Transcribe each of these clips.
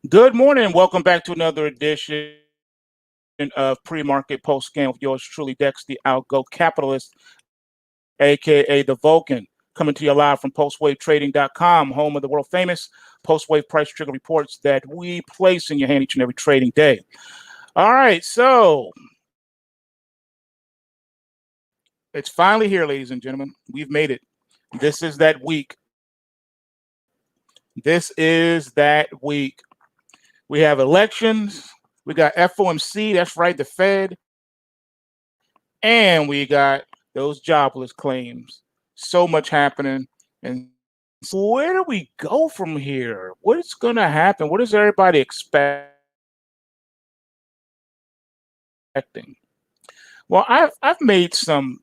Good morning and welcome back to another edition of Pre-Market PulseScan with yours truly, Dex, the Outgo Capitalist, aka the Vulcan, coming to you live from PulseWaveTrading.com, home of the world famous PulseWave price trigger reports that we place in your hand each and every trading day. All right, so it's finally here, ladies and gentlemen. We've made it. This is that week. This is that week. We have elections. We got FOMC, that's right, the Fed. And we got those jobless claims. So much happening. And so where do we go from here? What is going to happen? What is everybody expecting? Well, I've made some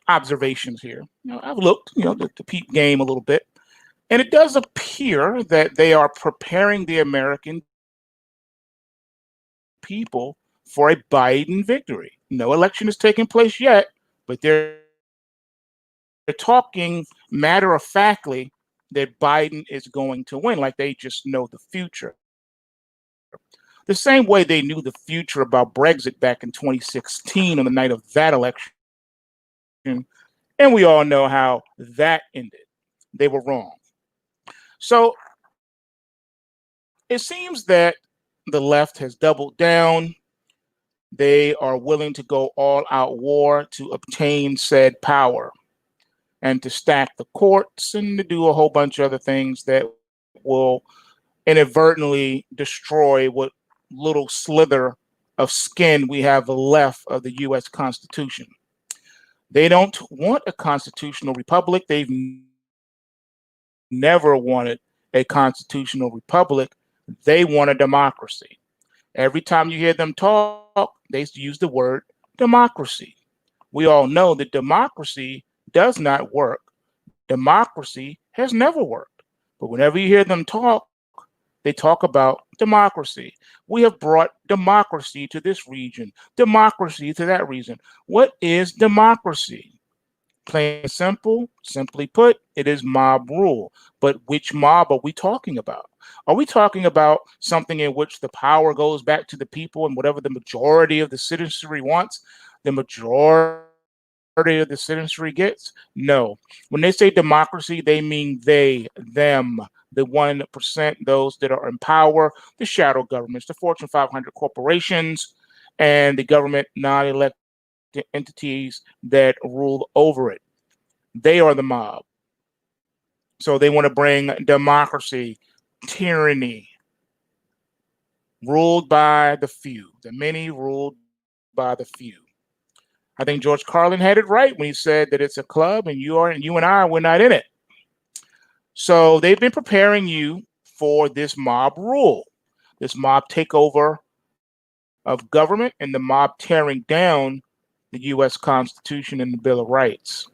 observations here. I've looked, the peep game a little bit. And it does appear that they are preparing the American people for a Biden victory. No election is taking place yet, but they're talking matter of factly that Biden is going to win, like they just know the future. The same way they knew the future about Brexit back in 2016 on the night of that election. And we all know how that ended. They were wrong. So it seems that the left has doubled down. They are willing to go all out war to obtain said power and to stack the courts and to do a whole bunch of other things that will inadvertently destroy what little slither of skin we have left of the U.S. Constitution. They don't want a constitutional republic. They've never wanted a constitutional republic. They want a democracy. Every time you hear them talk, they use the word democracy. We all know that democracy does not work. Democracy has never worked. But whenever you hear them talk, they talk about democracy. We have brought democracy to this region, democracy to that region. What is democracy? Plain and simple, simply put, it is mob rule. But which mob are we talking about? Are we talking about something in which the power goes back to the people and whatever the majority of the citizenry wants, the majority of the citizenry gets? No. When they say democracy, they mean they, them, the 1%, those that are in power, the shadow governments, the Fortune 500 corporations, and the government non-elected entities that rule over it. They are the mob. So they want to bring democracy, tyranny, ruled by the few, the many ruled by the few. I think George Carlin had it right when he said that it's a club and you and I, we're not in it. So they've been preparing you for this mob rule, this mob takeover of government and the mob tearing down the U.S. Constitution and the Bill of Rights.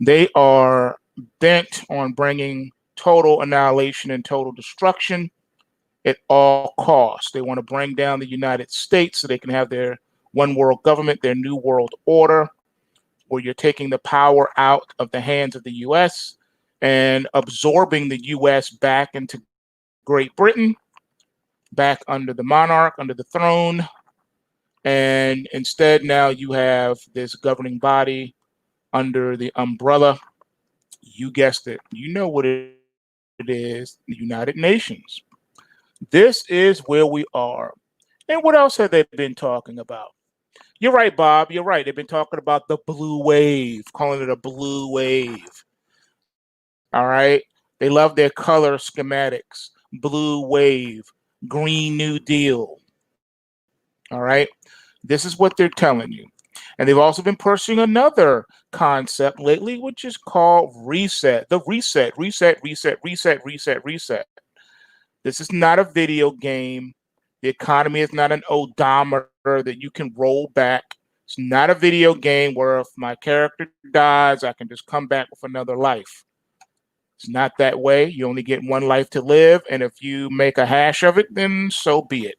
They are bent on bringing total annihilation and total destruction at all costs. They want to bring down the United States so they can have their one world government, their new world order, where you're taking the power out of the hands of the U.S. and absorbing the U.S. back into Great Britain, back under the monarch, under the throne. And instead, now you have this governing body under the umbrella. You guessed it. You know what it is, the United Nations. This is where we are. And what else have they been talking about? You're right, Bob. You're right. They've been talking about the blue wave, calling it a blue wave. All right. They love their color schematics. Blue wave, Green New Deal. All right. This is what they're telling you. And they've also been pursuing another concept lately, which is called reset. The reset, reset, reset, reset, reset, reset. This is not a video game. The economy is not an odometer that you can roll back. It's not a video game where if my character dies, I can just come back with another life. It's not that way. You only get one life to live. And if you make a hash of it, then so be it.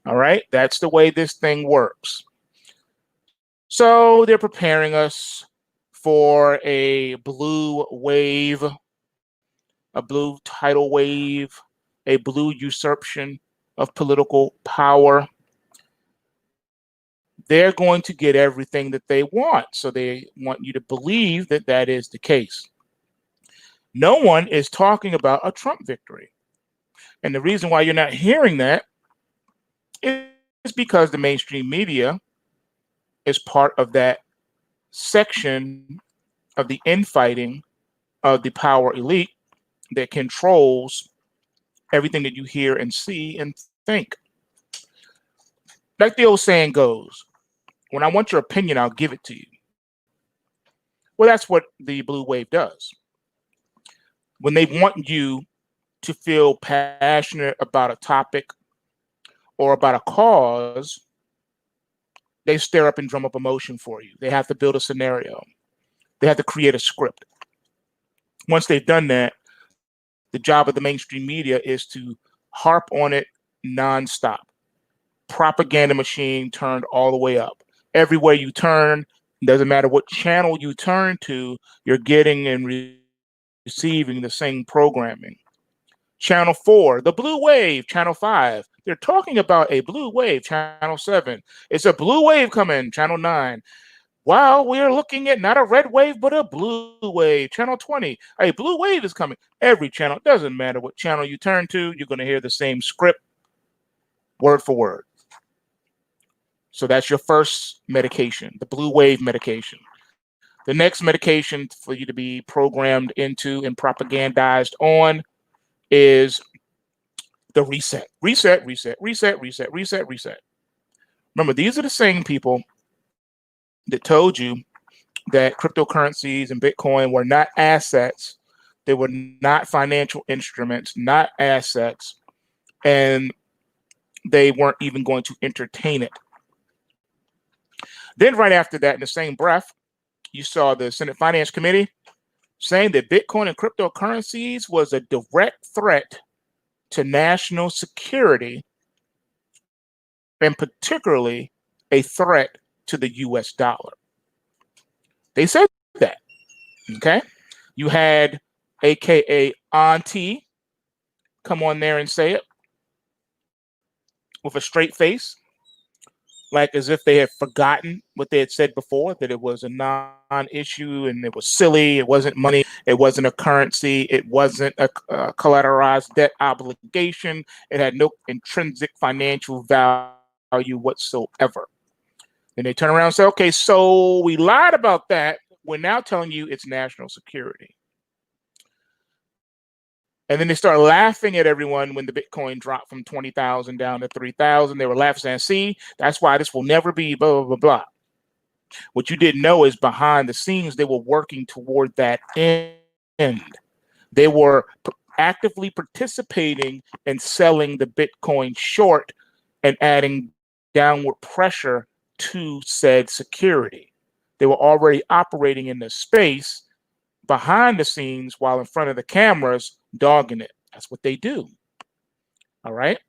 All right. That's the way this thing works. So they're preparing us for a blue wave, a blue tidal wave a blue usurpation of political power, they're going to get everything that they want. So they want you to believe that that is the case. No one is talking about a Trump victory. And the reason why you're not hearing that is because the mainstream media is part of that section of the infighting of the power elite that controls everything that you hear and see and think. Like the old saying goes, when I want your opinion, I'll give it to you. Well, that's what the blue wave does. When they want you to feel passionate about a topic or about a cause, they stir up and drum up emotion for you. They have to build a scenario. They have to create a script. Once they've done that, the job of the mainstream media is to harp on it nonstop. Propaganda machine turned all the way up. Everywhere you turn, doesn't matter what channel you turn to, you're getting and receiving the same programming. Channel 4, the blue wave. Channel 5, they're talking about a blue wave. Channel 7, it's a blue wave coming. Channel 9, wow, we're looking at not a red wave, but a blue wave. Channel 20, a blue wave is coming. Every channel, doesn't matter what channel you turn to, you're going to hear the same script, word for word. So that's your first medication, the blue wave medication. The next medication for you to be programmed into and propagandized on is the reset. Reset, reset, reset, reset, reset, reset. Remember, these are the same people that told you that cryptocurrencies and Bitcoin were not assets. They were not financial instruments, not assets, and they weren't even going to entertain it. Then right after that, in the same breath, you saw the Senate Finance Committee saying that Bitcoin and cryptocurrencies was a direct threat to national security, and particularly a threat to the US dollar. They said that, okay? You had AKA Auntie come on there and say it with a straight face, like as if they had forgotten what they had said before, that it was a non-issue and it was silly, it wasn't money, it wasn't a currency, it wasn't a collateralized debt obligation, it had no intrinsic financial value whatsoever. Then they turn around and say, okay, so we lied about that. We're now telling you it's national security. And then they start laughing at everyone when the Bitcoin dropped from 20,000 down to 3,000. They were laughing saying, see, that's why this will never be blah, blah, blah, blah. What you didn't know is behind the scenes, they were working toward that end. They were actively participating in selling the Bitcoin short and adding downward pressure to said security. They were already operating in the space behind the scenes while in front of the cameras dogging it. That's what they do. All right.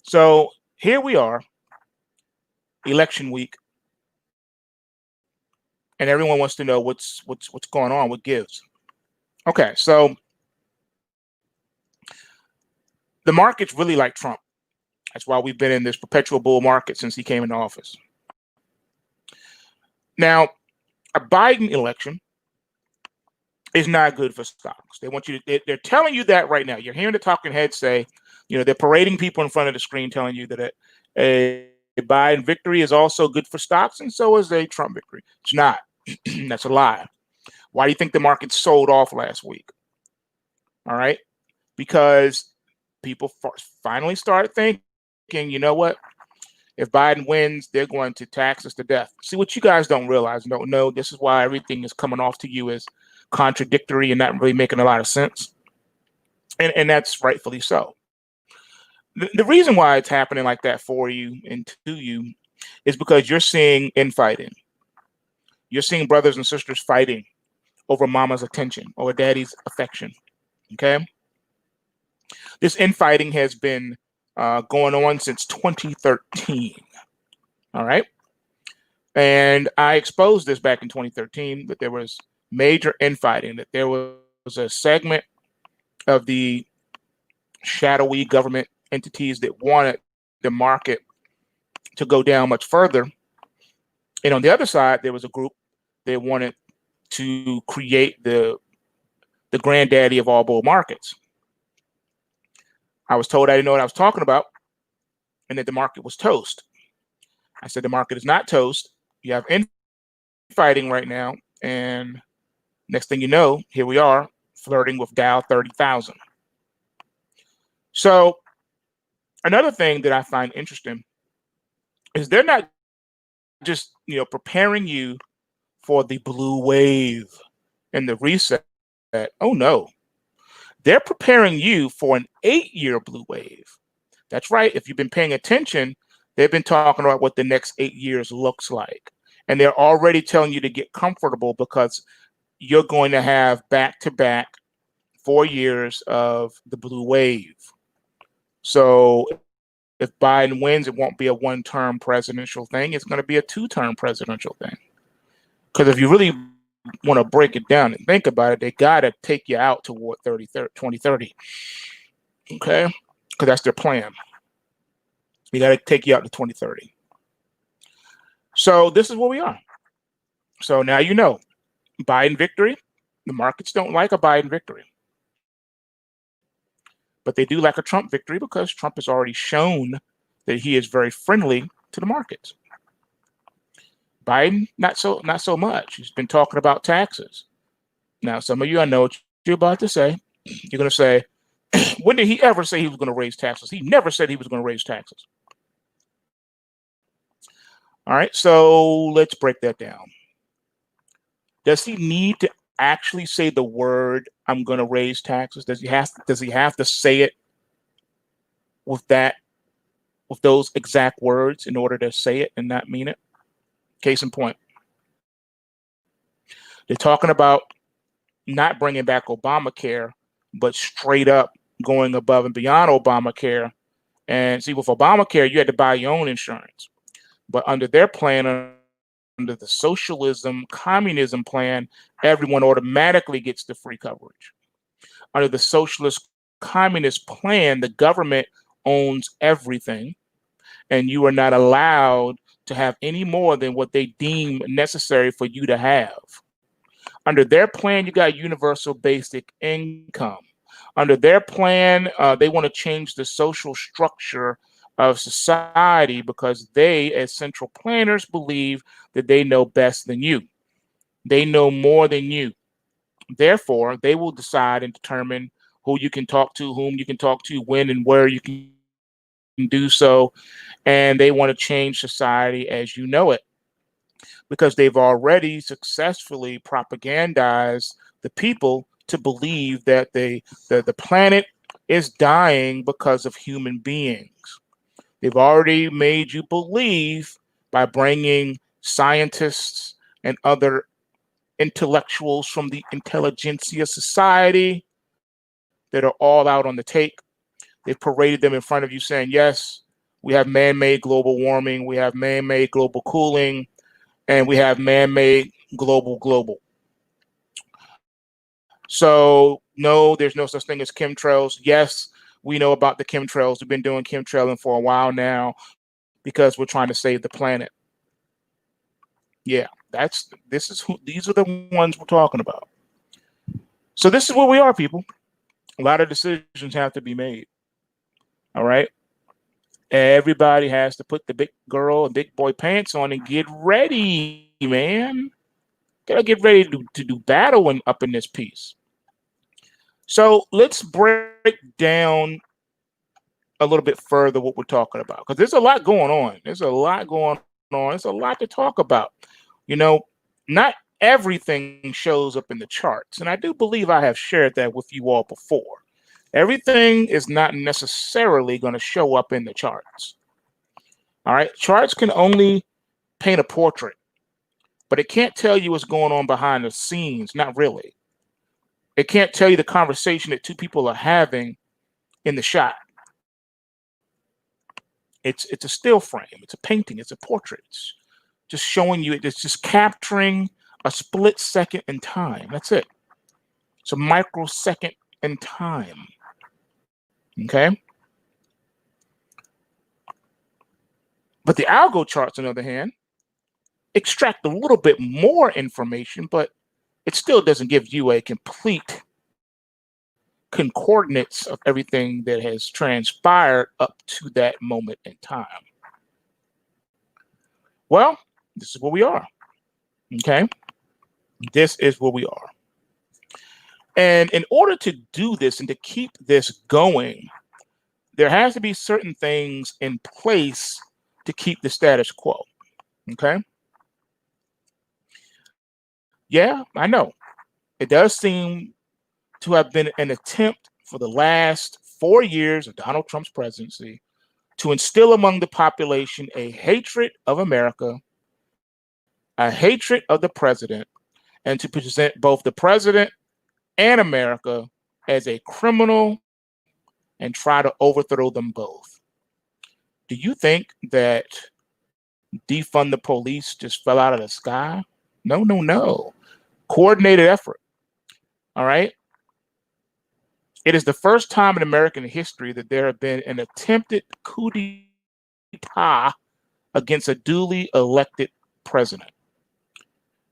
So here we are, election week, and everyone wants to know what's going on, what gives. Okay, so the markets really like Trump. That's why we've been in this perpetual bull market since he came into office. Now, a Biden election is not good for stocks. They want you to, they're telling you that right now. You're hearing the talking heads say, you know, they're parading people in front of the screen telling you that a Biden victory is also good for stocks, and so is a Trump victory. It's not. That's a lie. Why do you think the market sold off last week? All right. Because people finally started thinking, you know what? If Biden wins, they're going to tax us to death. See, what you guys don't realize, don't know, this is why everything is coming off to you as contradictory and not really making a lot of sense. And that's rightfully so. The reason why it's happening like that for you and to you is because you're seeing infighting. You're seeing brothers and sisters fighting over mama's attention or daddy's affection. Okay. This infighting has been going on since 2013. All right. And I exposed this back in 2013, that there was major infighting, that there was a segment of the shadowy government entities that wanted the market to go down much further. And on the other side, there was a group that wanted to create the granddaddy of all bull markets. I was told I didn't know what I was talking about and that the market was toast. I said the market is not toast. You have infighting right now, and next thing you know, here we are flirting with Dow 30,000. So another thing that I find interesting is they're not just preparing you for the blue wave and the reset. Oh no, they're preparing you for an 8-year blue wave. That's right. If you've been paying attention, they've been talking about what the next 8 years looks like. And they're already telling you to get comfortable because you're going to have back-to-back 4 years of the blue wave. So if Biden wins, it won't be a one-term presidential thing. It's going to be a 2-term presidential thing. Because if you really want to break it down and think about it, they got to take you out toward 2030. Okay? Because that's their plan. We got to take you out to 2030. So this is where we are. So now you know, Biden victory. The markets don't like a Biden victory. But they do like a Trump victory because Trump has already shown that he is very friendly to the markets. Biden, not so much. He's been talking about taxes. Now, some of you, I know what you're about to say. You're going to say, when did he ever say he was going to raise taxes? He never said he was going to raise taxes. All right, so let's break that down. Does he need to actually say the word, I'm going to raise taxes? Does he have to say it with those exact words in order to say it and not mean it? Case in point. They're talking about not bringing back Obamacare, but straight up going above and beyond Obamacare. And see, with Obamacare, you had to buy your own insurance. But under their plan, under the socialism, communism plan, everyone automatically gets the free coverage. Under the socialist communist plan, the government owns everything, and you are not allowed to have any more than what they deem necessary for you to have. Under their plan, you got universal basic income. Under their plan, they want to change the social structure of society because they, as central planners, believe that they know best than you. They know more than you. Therefore, they will decide and determine who you can talk to, whom you can talk to, when and where you can do so. And they want to change society as you know it because they've already successfully propagandized the people to believe that the planet is dying because of human beings. They've already made you believe by bringing scientists and other intellectuals from the intelligentsia society that are all out on the take. They've paraded them in front of you saying, yes, we have man-made global warming, we have man-made global cooling, and we have man-made global. So no, there's no such thing as chemtrails. Yes, we know about the chemtrails. We've been doing chemtrailing for a while now because we're trying to save the planet. Yeah, these are the ones we're talking about. So this is where we are, people. A lot of decisions have to be made. All right. Everybody has to put the big girl and big boy pants on and get ready, man. Gotta get ready to do battle up in this piece. So let's break down a little bit further what we're talking about, because there's a lot going on. There's a lot to talk about. Not everything shows up in the charts. And I do believe I have shared that with you all before. Everything is not necessarily going to show up in the charts. All right. Charts can only paint a portrait, but it can't tell you what's going on behind the scenes. Not really. It can't tell you the conversation that two people are having in the shot. It's a still frame. It's a painting. It's a portrait. It's just showing you. It's just capturing a split second in time. That's it. It's a microsecond in time. Okay. But the algo charts, on the other hand, extract a little bit more information, but it still doesn't give you a complete concordance of everything that has transpired up to that moment in time. Well, this is where we are. Okay. This is where we are. And in order to do this and to keep this going, there has to be certain things in place to keep the status quo. Okay. Yeah, I know. It does seem to have been an attempt for the last 4 years of Donald Trump's presidency to instill among the population a hatred of America, a hatred of the president, and to present both the president and America as a criminal and try to overthrow them both. Do you think that defund the police just fell out of the sky? No, no, no. Coordinated effort. All right. It is the first time in American history that there have been an attempted coup d'etat against a duly elected president.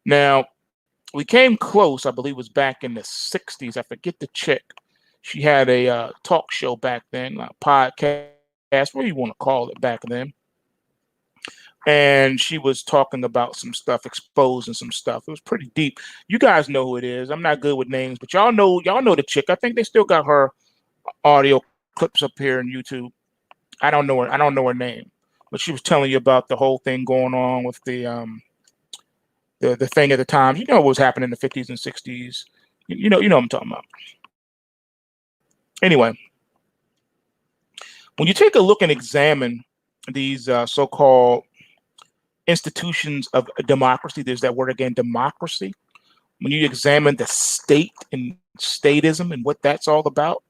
Now, we came close, I believe it was back in the 60s. I forget the chick. She had a talk show back then, a podcast, what do you want to call it back then? And she was talking about some stuff, exposing some stuff. It was pretty deep. You guys know who it is. I'm not good with names, but y'all know the chick. I think they still got her audio clips up here on YouTube. I don't know her name, but she was telling you about the whole thing going on with the thing at the time. You know what was happening in the 50s and 60s. You know what I'm talking about. Anyway, when you take a look and examine these so-called institutions of democracy, there's that word again, democracy. When you examine the state and statism and what that's all about,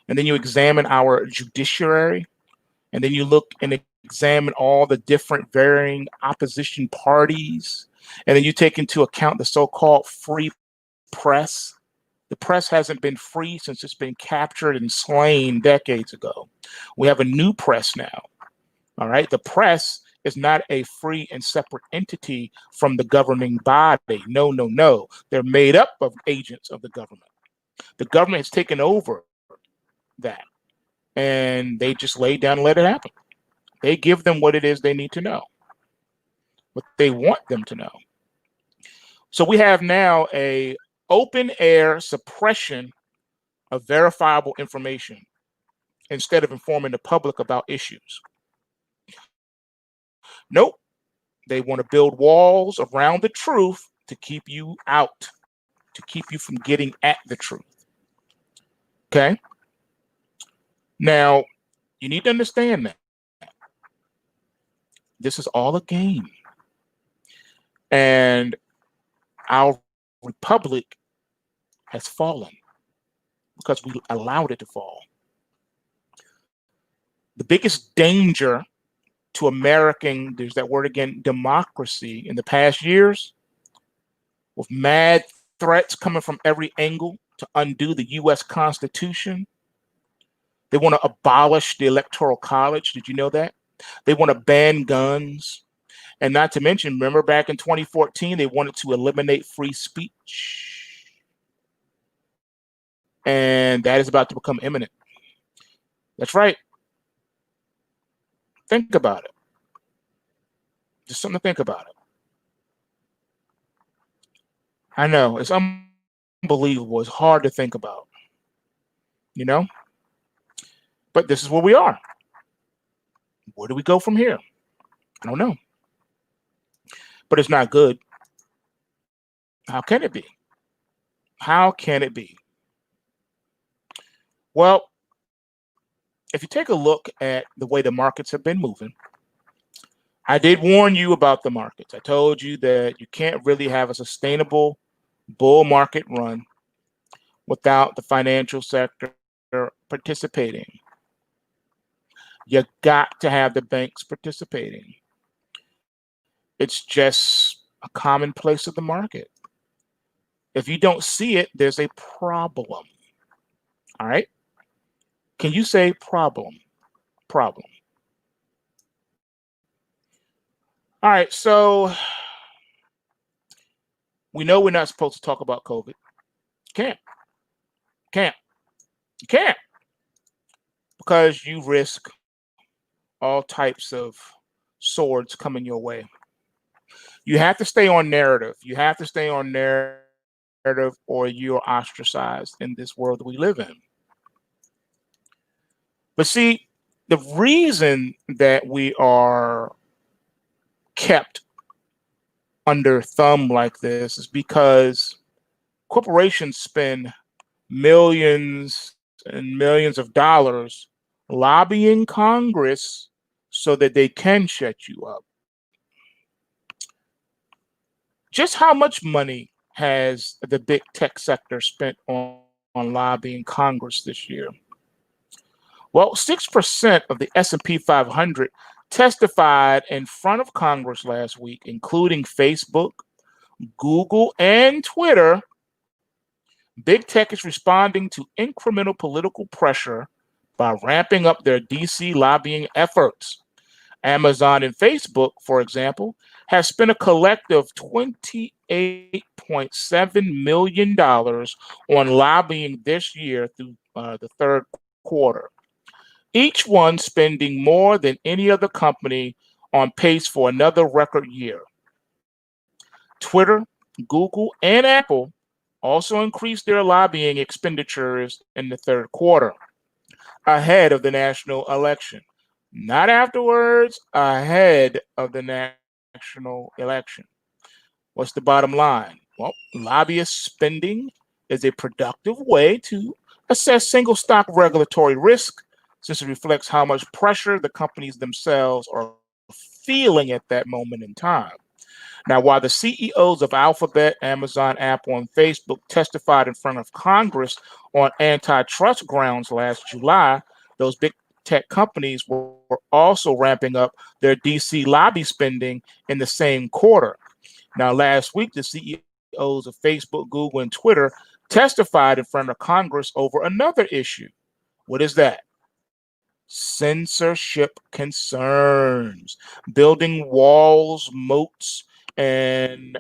and then you examine our judiciary, and then you look and examine all the different varying opposition parties, and then you take into account the so-called free press. The press hasn't been free since it's been captured and slain decades ago. We have a new press now. All right. The press is not a free and separate entity from the governing body. No, no, no. They're made up of agents of the government. The government has taken over that, and they just lay down and let it happen. They give them what it is they need to know, what they want them to know. So we have now a open air suppression of verifiable information instead of informing the public about issues. Nope. They want to build walls around the truth to keep you out, to keep you from getting at the truth. Okay. Now, you need to understand that this is all a game. And our republic has fallen because we allowed it to fall. The biggest danger to American, there's that word again, democracy in the past years, with mad threats coming from every angle to undo the US Constitution. They want to abolish the Electoral College. Did you know that? They want to ban guns. And not to mention, remember back in 2014, they wanted to eliminate free speech. And that is about to become imminent. That's right. Think about it. Just something to think about it. I know, it's unbelievable. It's hard to think about, you know? But this is where we are. Where do we go from here? I don't know. But it's not good. How can it be? How can it be? Well, if you take a look at the way the markets have been moving, I did warn you about the markets. I told you that you can't really have a sustainable bull market run without the financial sector participating. You got to have the banks participating. It's just a commonplace of the market. If you don't see it, there's a problem. All right. Can you say problem? Problem. All right, so we know we're not supposed to talk about COVID. Can't. Can't. You can't. Because you risk all types of swords coming your way. You have to stay on narrative. You have to stay on narrative or you're ostracized in this world that we live in. But see, the reason that we are kept under thumb like this is because corporations spend millions and millions of dollars lobbying Congress so that they can shut you up. Just how much money has the big tech sector spent on lobbying Congress this year? Well, 6% of the S&P 500 testified in front of Congress last week, including Facebook, Google, and Twitter. Big tech is responding to incremental political pressure by ramping up their DC lobbying efforts. Amazon and Facebook, for example, has spent a collective $28.7 million on lobbying this year through the third quarter. Each one spending more than any other company, on pace for another record year. Twitter, Google, and Apple also increased their lobbying expenditures in the third quarter, ahead of the national election. Not afterwards, ahead of the national election. What's the bottom line? Well, lobbyist spending is a productive way to assess single stock regulatory risk, since it reflects how much pressure the companies themselves are feeling at that moment in time. Now, while the CEOs of Alphabet, Amazon, Apple, and Facebook testified in front of Congress on antitrust grounds last July, those big tech companies were also ramping up their DC lobby spending in the same quarter. Now, last week, the CEOs of Facebook, Google, and Twitter testified in front of Congress over another issue. What is that? Censorship concerns, building walls, moats, and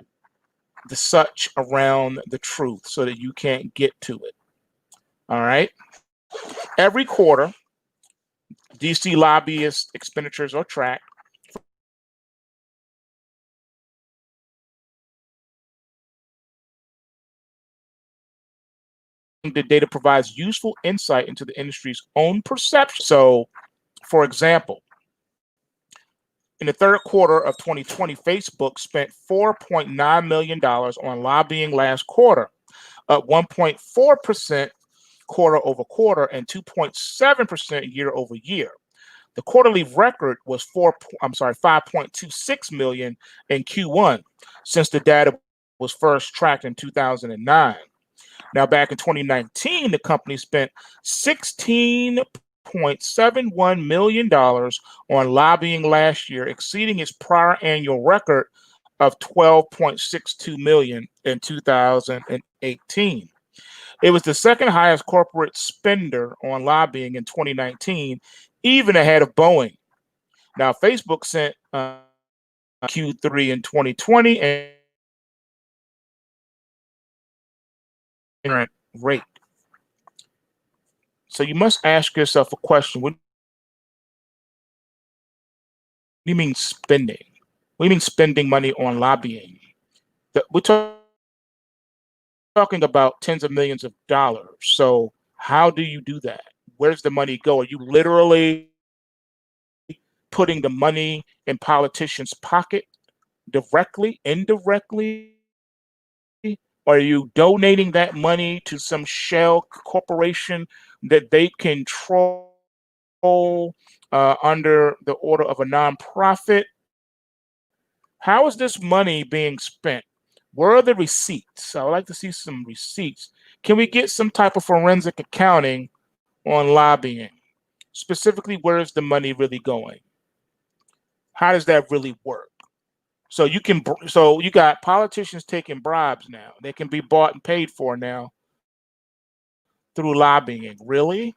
the such around the truth so that you can't get to it. All right. Every quarter, DC lobbyist expenditures are tracked. The data provides useful insight into the industry's own perception. So, for example, in the third quarter of 2020, Facebook spent $4.9 million on lobbying last quarter, up 1.4% quarter over quarter and 2.7% year over year. The quarterly record was 5.26 million in Q1, since the data was first tracked in 2009. Now, back in 2019, the company spent $16.71 million on lobbying last year, exceeding its prior annual record of $12.62 million in 2018. It was the second highest corporate spender on lobbying in 2019, even ahead of Boeing. Now, Facebook sent Q3 in 2020 and rate. So you must ask yourself a question. What do you mean spending? What do you mean spending money on lobbying? We're talking about tens of millions of dollars. So how do you do that? Where's the money go? Are you literally putting the money in politicians' pocket directly, indirectly? Are you donating that money to some shell corporation that they control under the order of a nonprofit? How is this money being spent? Where are the receipts? I would like to see some receipts. Can we get some type of forensic accounting on lobbying? Specifically, where is the money really going? How does that really work? So you got politicians taking bribes now. They can be bought and paid for now through lobbying. Really?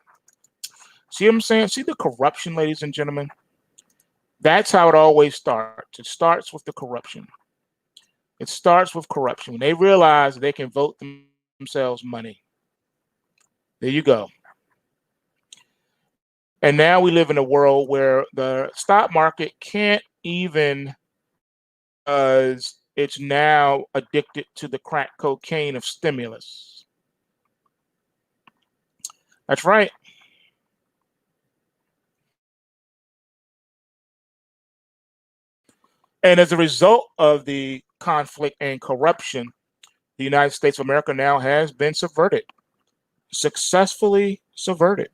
See what I'm saying? See the corruption, ladies and gentlemen? That's how it always starts. It starts with the corruption. It starts with corruption. When they realize they can vote themselves money. There you go. And now we live in a world where the stock market can't even, because it's now addicted to the crack cocaine of stimulus. That's right. And as a result of the conflict and corruption, the United States of America now has been subverted, successfully subverted.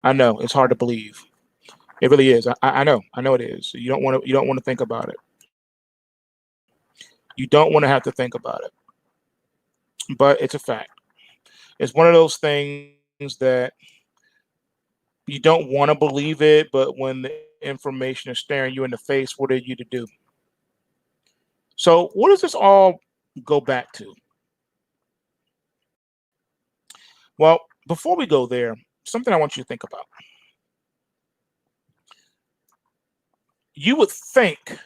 I know it's hard to believe. It really is. I know. I know it is. You don't want to. You don't want to think about it. You don't want to have to think about it. But it's a fact. It's one of those things that you don't want to believe it, but when the information is staring you in the face, what are you to do? So, what does this all go back to? Well, before we go there, something I want you to think about. You would think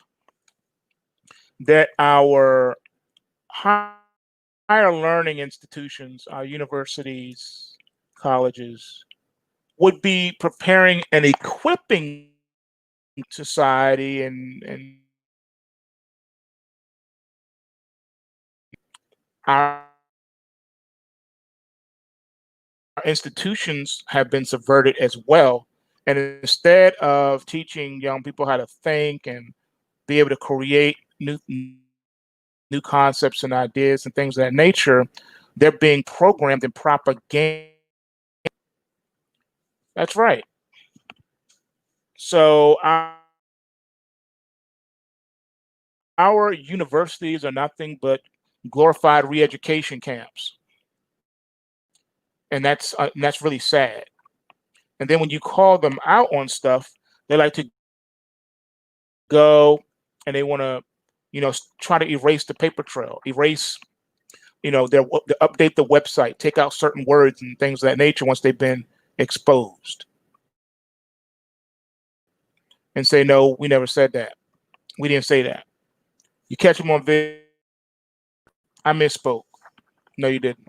that our higher learning institutions, our universities, colleges, would be preparing and equipping society and our institutions have been subverted as well. And instead of teaching young people how to think and be able to create new concepts and ideas and things of that nature, they're being programmed in propaganda. That's right. So our universities are nothing but glorified re-education camps, and that's really sad. And then when you call them out on stuff, they like to go and they want to, try to erase the paper trail, erase, they update the website, take out certain words and things of that nature once they've been exposed, and say, no, we never said that. We didn't say that. You catch them on video. I misspoke. No, you didn't.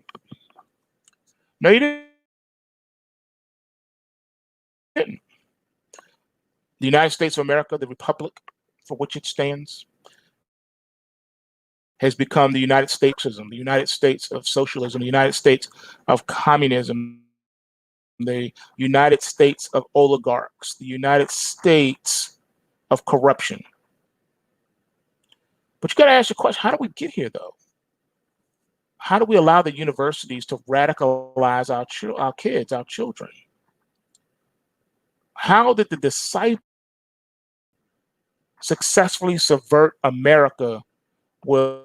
No, you didn't. The United States of America, the republic for which it stands, has become the United Statesism, the United States of socialism, the United States of communism, the United States of oligarchs, the United States of corruption. But you got to ask the question, how do we get here, though? How do we allow the universities to radicalize our kids, our children? How did the disciples successfully subvert America with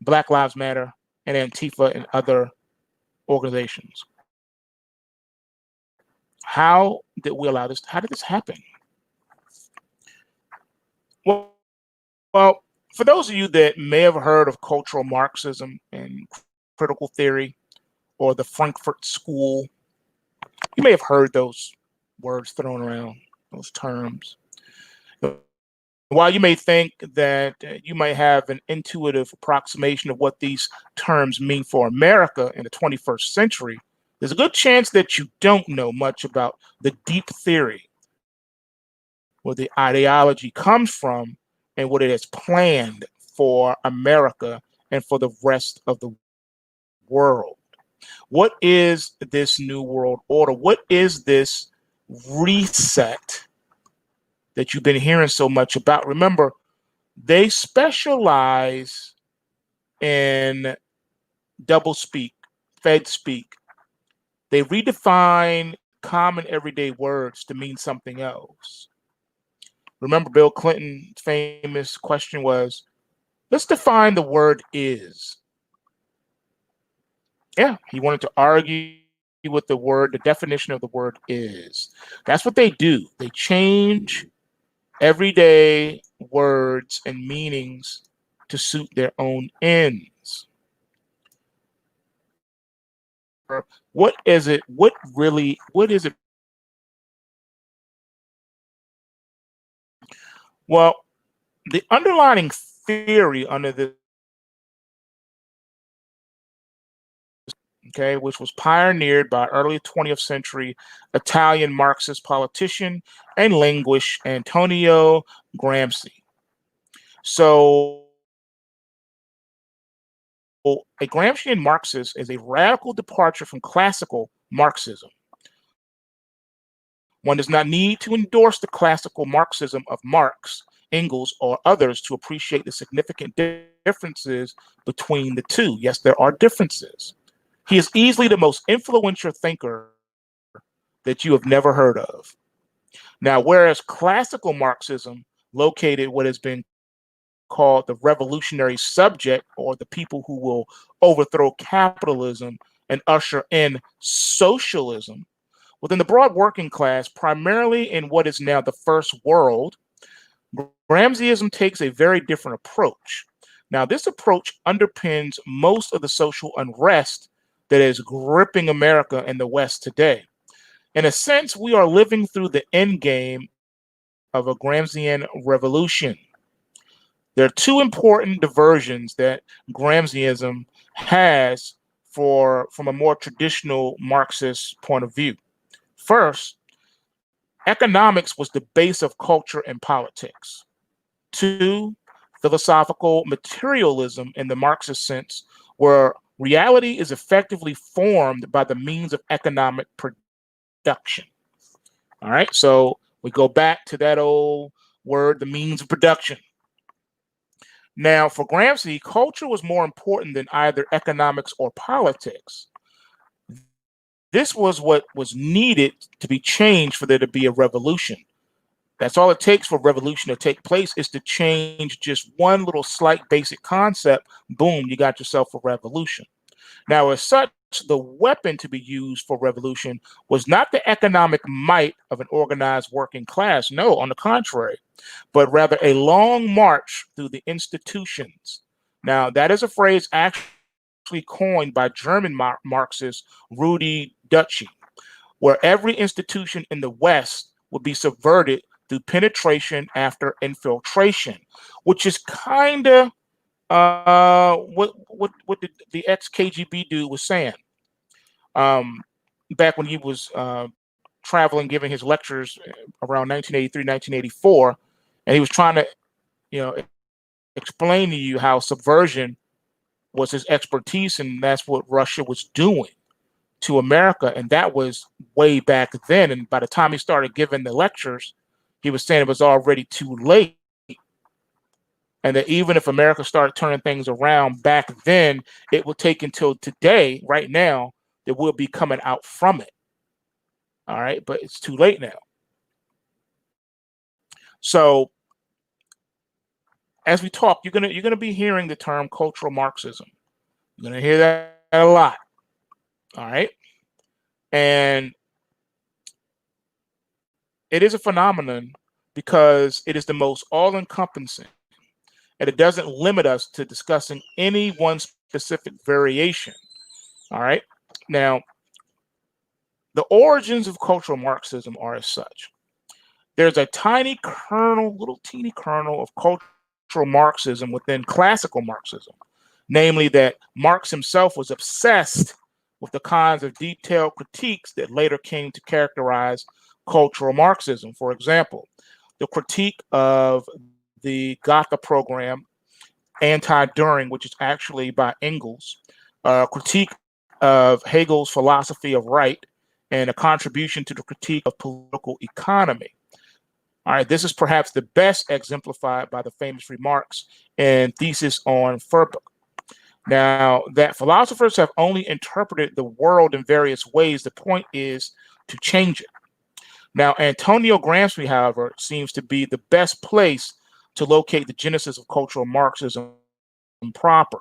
Black Lives Matter and Antifa and other organizations? How did we allow this? How did this happen? Well, for those of you that may have heard of cultural Marxism and critical theory or the Frankfurt School, you may have heard those words thrown around, those terms. While you may think that you might have an intuitive approximation of what these terms mean for America in the 21st century, there's a good chance that you don't know much about the deep theory where the ideology comes from and what it has planned for America and for the rest of the world. What is this new world order? What is this reset that you've been hearing so much about? Remember, they specialize in double speak, Fed speak. They redefine common everyday words to mean something else. Remember, Bill Clinton's famous question was, let's define the word is. Yeah, he wanted to argue with the definition of the word is. That's what they do. They change everyday words and meanings to suit their own ends. what is it? What is it? Well, the underlying theory under this, okay, which was pioneered by early 20th century Italian Marxist politician and linguist Antonio Gramsci. So, a Gramscian Marxist is a radical departure from classical Marxism. One does not need to endorse the classical Marxism of Marx, Engels, or others to appreciate the significant differences between the two. Yes, there are differences. He is easily the most influential thinker that you have never heard of. Now, whereas classical Marxism located what has been called the revolutionary subject, or the people who will overthrow capitalism and usher in socialism, within the broad working class, primarily in what is now the first world, Gramsciism takes a very different approach. Now, this approach underpins most of the social unrest that is gripping America and the West today. In a sense, we are living through the end game of a Gramscian revolution. There are two important diversions that Gramsciism has from a more traditional Marxist point of view. First, economics was the base of culture and politics. Two, philosophical materialism in the Marxist sense, where reality is effectively formed by the means of economic production. All right, so we go back to that old word, the means of production. Now, for Gramsci, culture was more important than either economics or politics. This was what was needed to be changed for there to be a revolution. That's all it takes for revolution to take place, is to change just one little slight basic concept. Boom, you got yourself a revolution. Now, as such, the weapon to be used for revolution was not the economic might of an organized working class. No, on the contrary, but rather a long march through the institutions. Now, that is a phrase actually coined by German Marxist Rudi Dutschke, where every institution in the West would be subverted through penetration after infiltration, which is kind of what the ex KGB dude was saying back when he was traveling, giving his lectures around 1983, 1984, and he was trying to, you know, explain to you how subversion was his expertise, and that's what Russia was doing to America, and that was way back then. And by the time he started giving the lectures, he was saying it was already too late, and that even if America started turning things around back then, it will take until today, right now, that we'll be coming out from it. All right, but it's too late now. So as we talk, you're gonna be hearing the term cultural Marxism. You're gonna hear that a lot. All right, and it is a phenomenon because it is the most all-encompassing, and it doesn't limit us to discussing any one specific variation. All right, now the origins of cultural Marxism are as such. There's a tiny kernel, little teeny kernel of cultural Marxism within classical Marxism, namely that Marx himself was obsessed with the kinds of detailed critiques that later came to characterize cultural Marxism. For example, the critique of the Gotha program, Anti-Düring, which is actually by Engels, critique of Hegel's philosophy of right, and a contribution to the critique of political economy. All right, this is perhaps the best exemplified by the famous remarks and thesis on Feuerbach. Now, that philosophers have only interpreted the world in various ways, the point is to change it. Now, Antonio Gramsci, however, seems to be the best place to locate the genesis of cultural Marxism proper.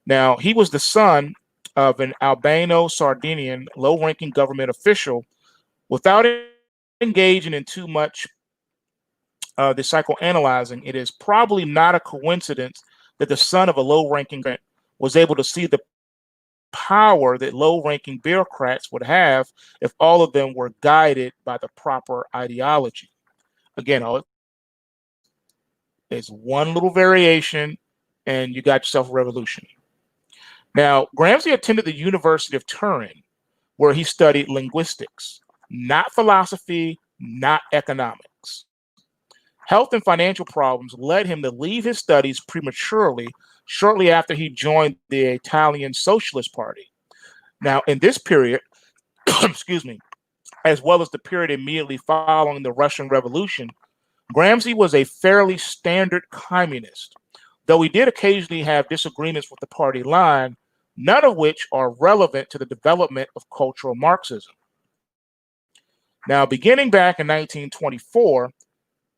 Now, he was the son of an Albano-Sardinian low-ranking government official. Without engaging in too much the psychoanalyzing, it is probably not a coincidence that the son of a low-ranking was able to see the power that low-ranking bureaucrats would have if all of them were guided by the proper ideology. Again, it's one little variation, and you got yourself a revolution. Now, Gramsci attended the University of Turin, where he studied linguistics, not philosophy, not economics. Health and financial problems led him to leave his studies prematurely shortly after he joined the Italian Socialist Party. Now, in this period, excuse me, as well as the period immediately following the Russian Revolution, Gramsci was a fairly standard communist, though he did occasionally have disagreements with the party line, none of which are relevant to the development of cultural Marxism. Now, beginning back in 1924,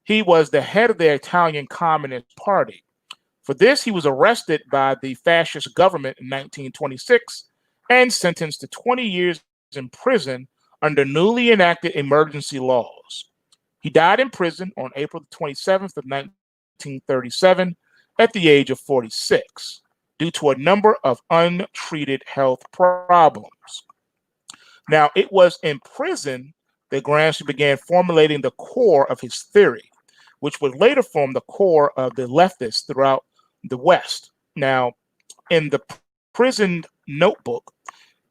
he was the head of the Italian Communist Party. For this, he was arrested by the fascist government in 1926 and sentenced to 20 years in prison under newly enacted emergency laws. He died in prison on April 27th of 1937 at the age of 46 due to a number of untreated health problems. Now, it was in prison that Gramsci began formulating the core of his theory, which would later form the core of the leftists throughout the West. Now, in the prison notebook,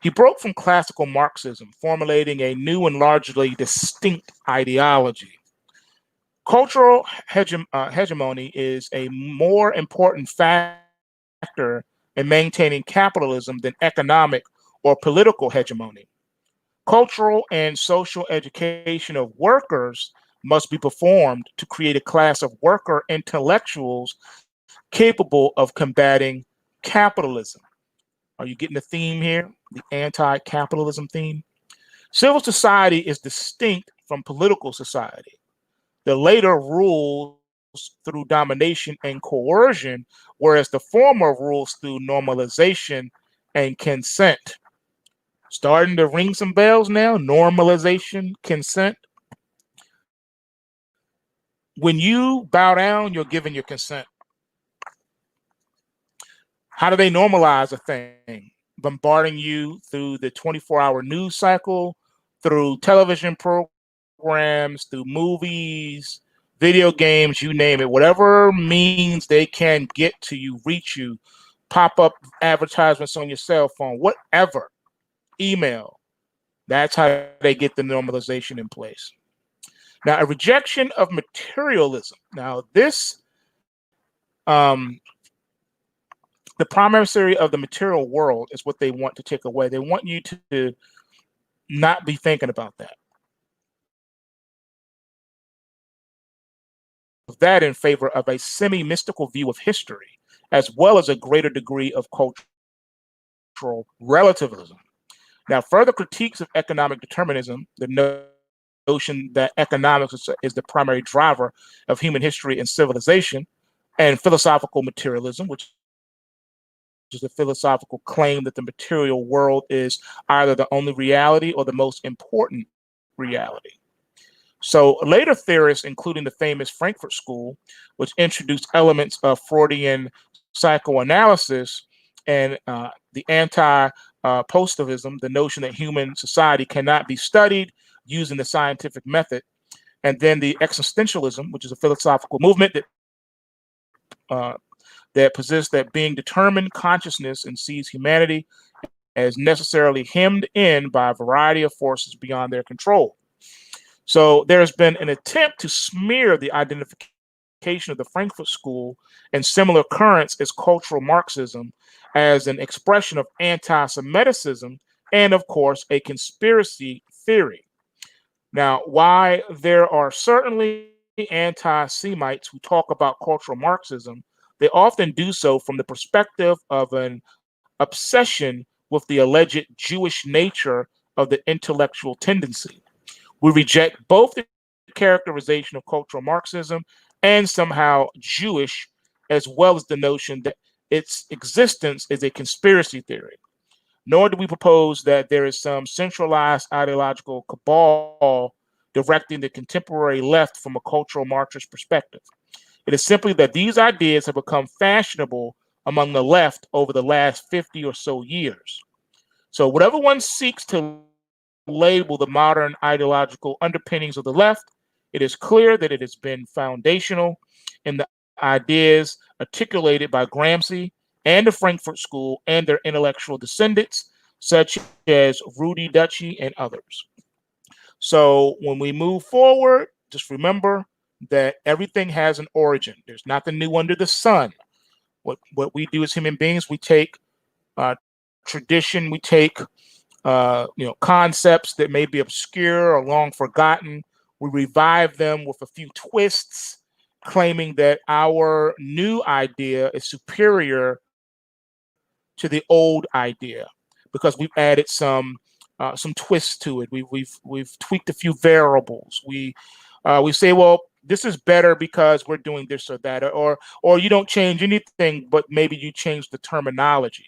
he broke from classical Marxism, formulating a new and largely distinct ideology. Cultural hegemony is a more important factor in maintaining capitalism than economic or political hegemony. Cultural and social education of workers must be performed to create a class of worker intellectuals capable of combating capitalism. Are you getting the theme here? The anti-capitalism theme? Civil society is distinct from political society. The latter rules through domination and coercion, whereas the former rules through normalization and consent. Starting to ring some bells now? Normalization, consent. When you bow down, you're giving your consent. How do they normalize a thing? Bombarding you through the 24-hour news cycle, through television programs, through movies, video games, you name it. Whatever means they can get to you, reach you, pop up advertisements on your cell phone, whatever, email. That's how they get the normalization in place. Now, a rejection of materialism. Now, this, the primary theory of the material world is what they want to take away. They want you to not be thinking about that. That in favor of a semi-mystical view of history, as well as a greater degree of cultural relativism. Now, further critiques of economic determinism, the notion that economics is the primary driver of human history and civilization, and philosophical materialism, which is a philosophical claim that the material world is either the only reality or the most important reality. So later theorists, including the famous Frankfurt School, which introduced elements of Freudian psychoanalysis and the anti-positivism, the notion that human society cannot be studied using the scientific method, and then the existentialism, which is a philosophical movement that possesses that being determined consciousness and sees humanity as necessarily hemmed in by a variety of forces beyond their control. So there's been an attempt to smear the identification of the Frankfurt School and similar currents as cultural Marxism as an expression of anti-Semitism and, of course, a conspiracy theory. Now, why there are certainly anti-Semites who talk about cultural Marxism, they often do so from the perspective of an obsession with the alleged Jewish nature of the intellectual tendency. We reject both the characterization of cultural Marxism and somehow Jewish, as well as the notion that its existence is a conspiracy theory. Nor do we propose that there is some centralized ideological cabal directing the contemporary left from a cultural Marxist perspective. It is simply that these ideas have become fashionable among the left over the last 50 or so years. So whatever one seeks to label the modern ideological underpinnings of the left, it is clear that it has been foundational in the ideas articulated by Gramsci and the Frankfurt School and their intellectual descendants, such as Rudy Duchy and others. So when we move forward, just remember that everything has an origin. There's nothing new under the sun. What we do as human beings, we take tradition, we take concepts that may be obscure or long forgotten. We revive them with a few twists, claiming that our new idea is superior to the old idea because we've added some twists to it. We've tweaked a few variables. We say, well, this is better because we're doing this or that, or you don't change anything, but maybe you change the terminology.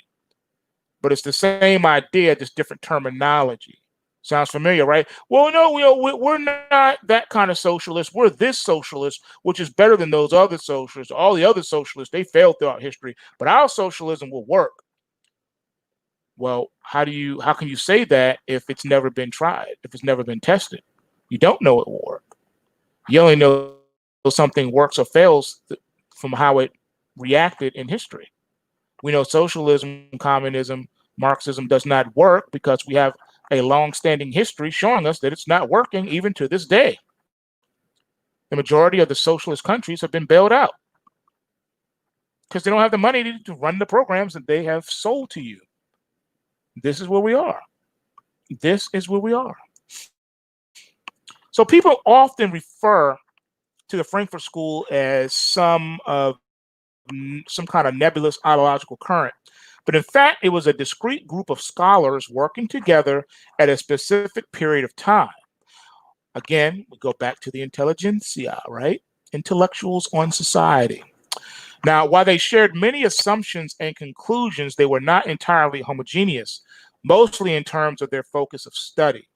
But it's the same idea, just different terminology. Sounds familiar, right? Well, no, we're not that kind of socialist. We're this socialist, which is better than those other socialists. All the other socialists, they failed throughout history, but our socialism will work. Well, how can you say that if it's never been tried, if it's never been tested? You don't know it will work. You only know something works or fails from how it reacted in history. We know socialism, communism, Marxism does not work because we have a long-standing history showing us that it's not working even to this day. The majority of the socialist countries have been bailed out because they don't have the money to run the programs that they have sold to you. This is where we are. This is where we are. So people often refer to the Frankfurt School as some kind of nebulous ideological current. But in fact, it was a discrete group of scholars working together at a specific period of time. Again, we go back to the intelligentsia, right? Intellectuals on society. Now, while they shared many assumptions and conclusions, they were not entirely homogeneous, mostly in terms of their focus of study.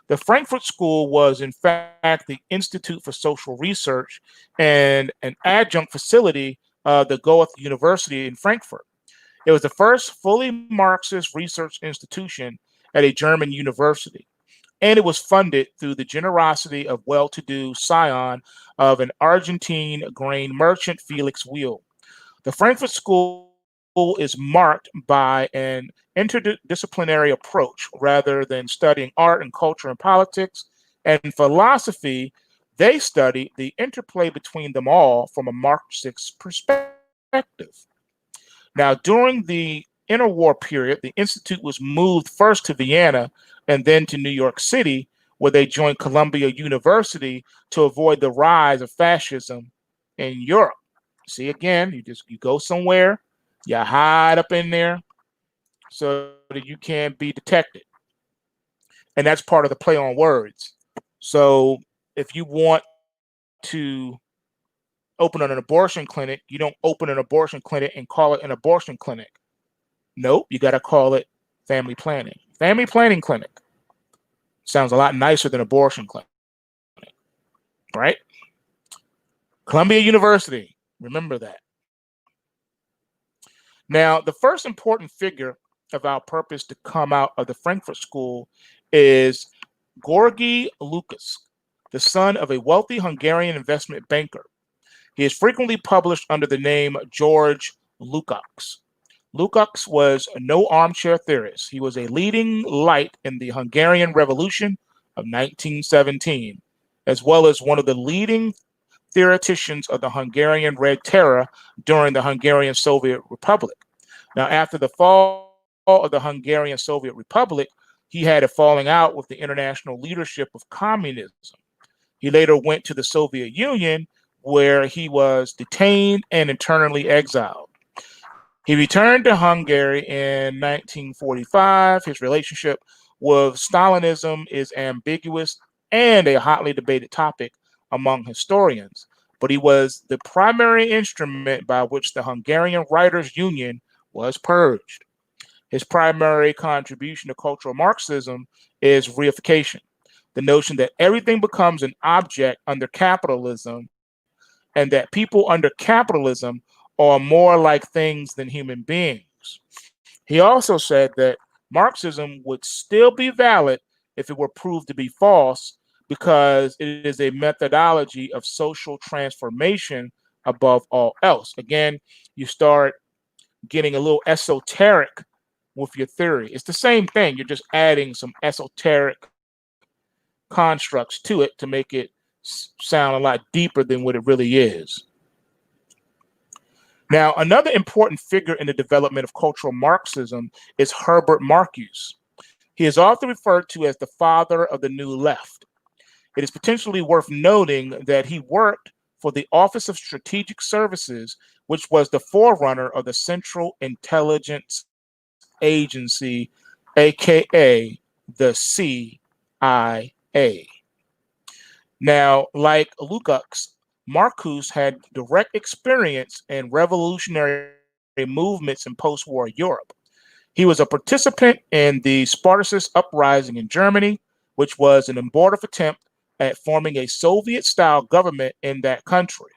The Frankfurt School was, in fact, the Institute for Social Research and an adjunct facility of the Goethe University in Frankfurt. It was the first fully Marxist research institution at a German university, and it was funded through the generosity of well-to-do scion of an Argentine grain merchant, Felix Weil. The Frankfurt School is marked by an interdisciplinary approach rather than studying art and culture and politics and philosophy. They study the interplay between them all from a Marxist perspective. Now, during the interwar period, the Institute was moved first to Vienna and then to New York City, where they joined Columbia University to avoid the rise of fascism in Europe. See, again, you go somewhere, you hide up in there so that you can't be detected. And that's part of the play on words. So if you want to open an abortion clinic, you don't open an abortion clinic and call it an abortion clinic. Nope, you got to call it family planning. Family planning clinic. Sounds a lot nicer than abortion clinic, right? Columbia University, remember that. Now, the first important figure of our purpose to come out of the Frankfurt School is Gorgi Lukács, the son of a wealthy Hungarian investment banker. He is frequently published under the name George Lukács. Lukács was no armchair theorist. He was a leading light in the Hungarian Revolution of 1917, as well as one of the leading theoreticians of the Hungarian Red Terror during the Hungarian Soviet Republic. Now, after the fall of the Hungarian Soviet Republic, he had a falling out with the international leadership of communism. He later went to the Soviet Union, where he was detained and internally exiled. He returned to Hungary in 1945. His relationship with Stalinism is ambiguous and a hotly debated topic among historians, but he was the primary instrument by which the Hungarian Writers' Union was purged. His primary contribution to cultural Marxism is reification, the notion that everything becomes an object under capitalism and that people under capitalism are more like things than human beings. He also said that Marxism would still be valid if it were proved to be false, because it is a methodology of social transformation above all else. Again, you start getting a little esoteric with your theory. It's the same thing. You're just adding some esoteric constructs to it to make it sound a lot deeper than what it really is. Now, another important figure in the development of cultural Marxism is Herbert Marcuse. He is often referred to as the father of the New Left. It is potentially worth noting that he worked for the Office of Strategic Services, which was the forerunner of the Central Intelligence Agency, aka the CIA. Now, like Lukács, Marcuse had direct experience in revolutionary movements in post-war Europe. He was a participant in the Spartacist uprising in Germany, which was an abortive attempt at forming a Soviet-style government in that country.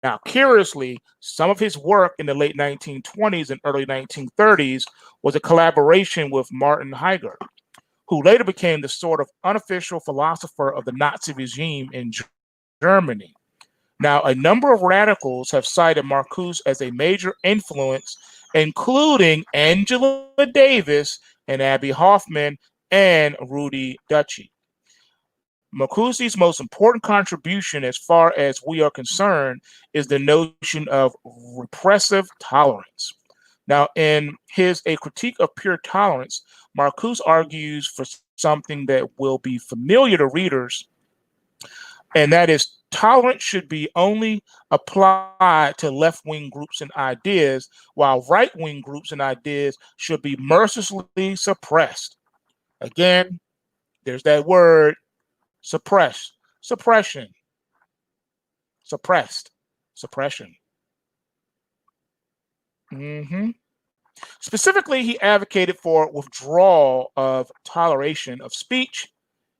Now, curiously, some of his work in the late 1920s and early 1930s was a collaboration with Martin Heidegger, who later became the sort of unofficial philosopher of the Nazi regime in Germany. Now, a number of radicals have cited Marcuse as a major influence, including Angela Davis and Abby Hoffman and Rudi Dutschke. Marcuse's most important contribution, as far as we are concerned, is the notion of repressive tolerance. Now, in his A Critique of Pure Tolerance, Marcuse argues for something that will be familiar to readers, and that is tolerance should be only applied to left-wing groups and ideas, while right-wing groups and ideas should be mercilessly suppressed. Again, there's that word, suppress, suppression, suppressed, suppression. Specifically, he advocated for withdrawal of toleration of speech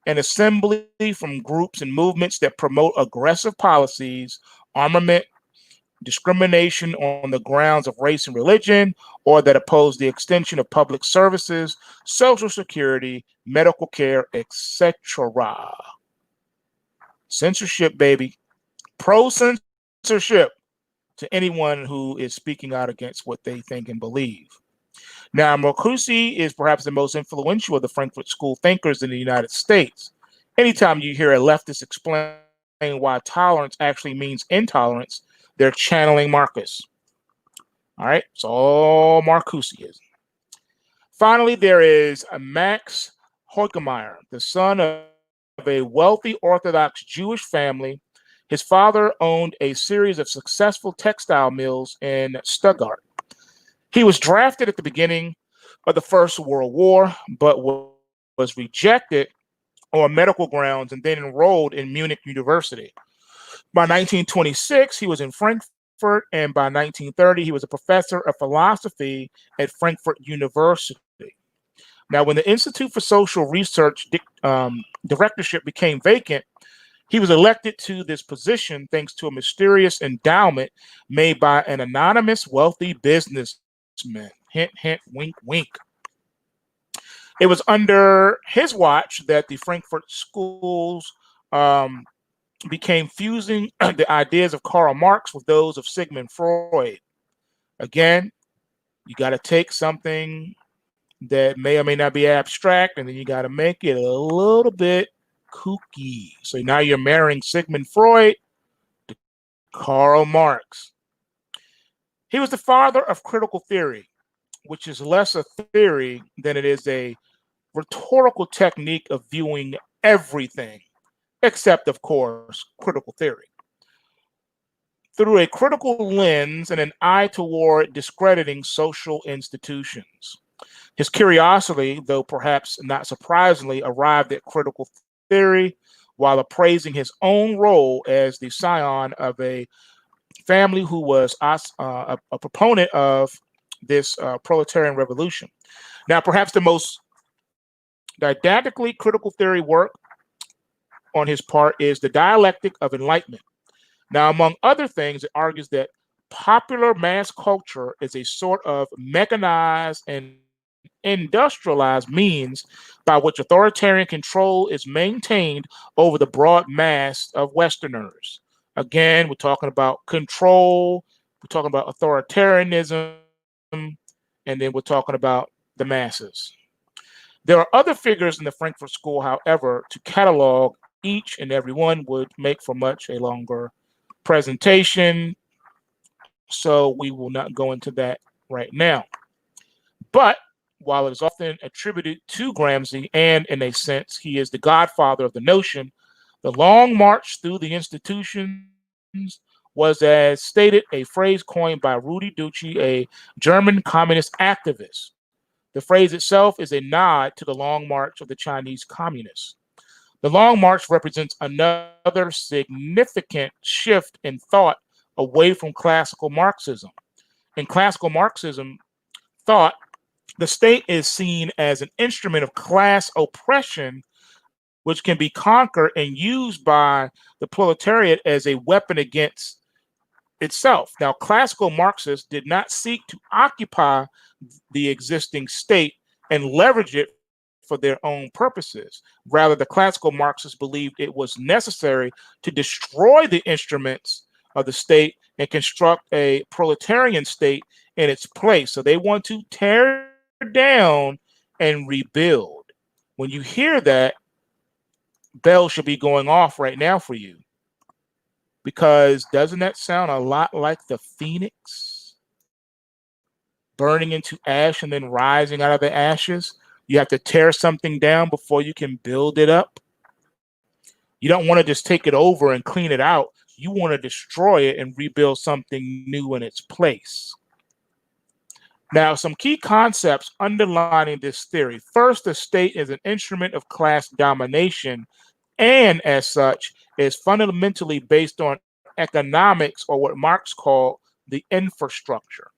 and assembly from groups and movements that promote aggressive policies, armament, discrimination on the grounds of race and religion, or that oppose the extension of public services, social security, medical care, etc. Censorship, baby. Pro-censorship to anyone who is speaking out against what they think and believe. Now, Marcuse is perhaps the most influential of the Frankfurt School thinkers in the United States. Anytime you hear a leftist explain why tolerance actually means intolerance, they're channeling Marcus. All right, it's all Marcuseism. Finally, there is Max Heukemeyer, the son of a wealthy Orthodox Jewish family. His father owned a series of successful textile mills in Stuttgart. He was drafted at the beginning of the First World War, but was rejected on medical grounds and then enrolled in Munich University. By 1926, he was in Frankfurt, and by 1930, he was a professor of philosophy at Frankfurt University. Now, when the Institute for Social Research directorship became vacant, he was elected to this position thanks to a mysterious endowment made by an anonymous wealthy businessman. Hint, hint, wink, wink. It was under his watch that the Frankfurt schools became fusing the ideas of Karl Marx with those of Sigmund Freud. Again, you got to take something that may or may not be abstract, and then you got to make it a little bit kooky. So now you're marrying Sigmund Freud to Karl Marx. He was the father of critical theory, which is less a theory than it is a rhetorical technique of viewing everything, except, of course, critical theory, through a critical lens and an eye toward discrediting social institutions. His curiosity, though perhaps not surprisingly, arrived at critical theory while appraising his own role as the scion of a family who was a proponent of this proletarian revolution. Now, perhaps the most didactically critical theory work on his part is the Dialectic of Enlightenment. Now, among other things, it argues that popular mass culture is a sort of mechanized and industrialized means by which authoritarian control is maintained over the broad mass of Westerners. Again, we're talking about control, we're talking about authoritarianism, and then we're talking about the masses. There are other figures in the Frankfurt School, however, to catalog each and every one would make for much a longer presentation, so we will not go into that right now. But while it is often attributed to Gramsci, and in a sense he is the godfather of the notion, the long march through the institutions was, as stated, a phrase coined by Rudi Dutschke, a German communist activist. The phrase itself is a nod to the long march of the Chinese communists. The Long March represents another significant shift in thought away from classical Marxism. In classical Marxism thought, the state is seen as an instrument of class oppression, which can be conquered and used by the proletariat as a weapon against itself. Now, classical Marxists did not seek to occupy the existing state and leverage it for their own purposes. Rather, the classical Marxists believed it was necessary to destroy the instruments of the state and construct a proletarian state in its place. So they want to tear down and rebuild. When you hear that, bells should be going off right now for you, because doesn't that sound a lot like the phoenix burning into ash and then rising out of the ashes? You have to tear something down before you can build it up. You don't want to just take it over and clean it out. You want to destroy it and rebuild something new in its place. Now, some key concepts underlining this theory. First, the state is an instrument of class domination, and as such, is fundamentally based on economics, or what Marx called the infrastructure.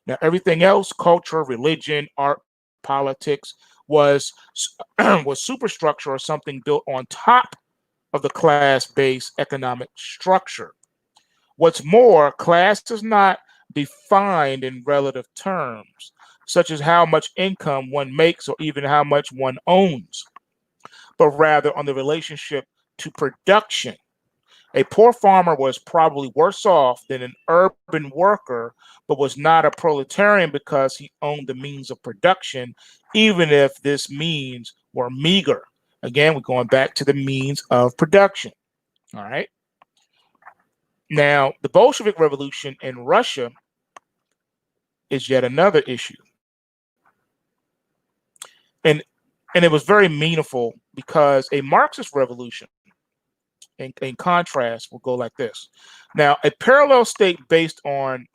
Now, everything else, culture, religion, art, politics, was superstructure, or something built on top of the class-based economic structure. What's more, class is not defined in relative terms, such as how much income one makes or even how much one owns, but rather on the relationship to production. A poor farmer was probably worse off than an urban worker, but was not a proletarian because he owned the means of production, even if this means were meager. Again, we're going back to the means of production. All right. Now, the Bolshevik Revolution in Russia is yet another issue. And it was very meaningful because a Marxist revolution, in contrast, will go like this. Now, a parallel state based on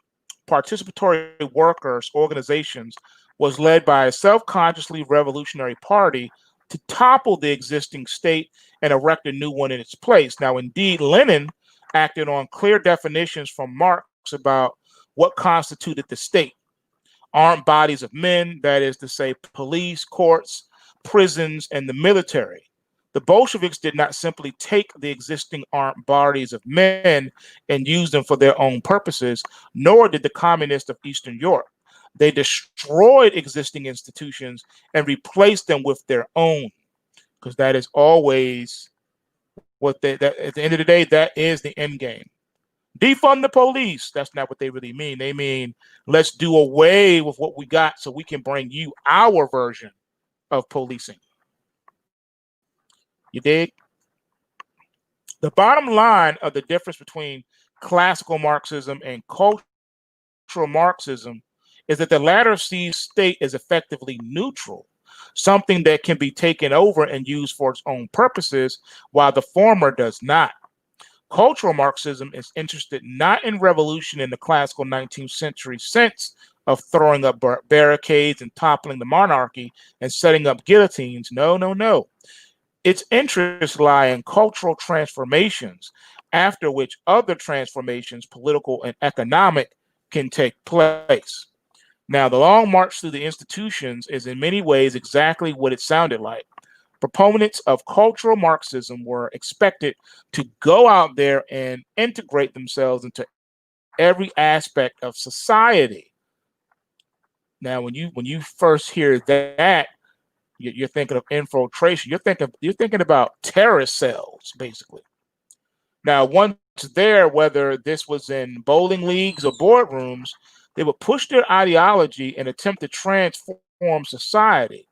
participatory workers' organizations was led by a self-consciously revolutionary party to topple the existing state and erect a new one in its place. Now, indeed, Lenin acted on clear definitions from Marx about what constituted the state. Armed bodies of men, that is to say, police, courts, prisons, and the military. The Bolsheviks did not simply take the existing armed bodies of men and use them for their own purposes, nor did the communists of Eastern Europe. They destroyed existing institutions and replaced them with their own, because that is always what at the end of the day, that is the end game. Defund the police. That's not what they really mean. They mean, let's do away with what we got so we can bring you our version of policing. You dig? The bottom line of the difference between classical Marxism and cultural Marxism is that the latter sees state as effectively neutral, something that can be taken over and used for its own purposes, while the former does not. Cultural Marxism is interested not in revolution in the classical 19th century sense of throwing up barricades and toppling the monarchy and setting up guillotines. No, no, no. Its interests lie in cultural transformations, after which other transformations, political and economic, can take place. Now, the long march through the institutions is in many ways exactly what it sounded like. Proponents of cultural Marxism were expected to go out there and integrate themselves into every aspect of society. Now, when you first hear that, you're thinking of infiltration. You're thinking about terrorist cells, basically. Now, once there, whether this was in bowling leagues or boardrooms, they would push their ideology and attempt to transform society.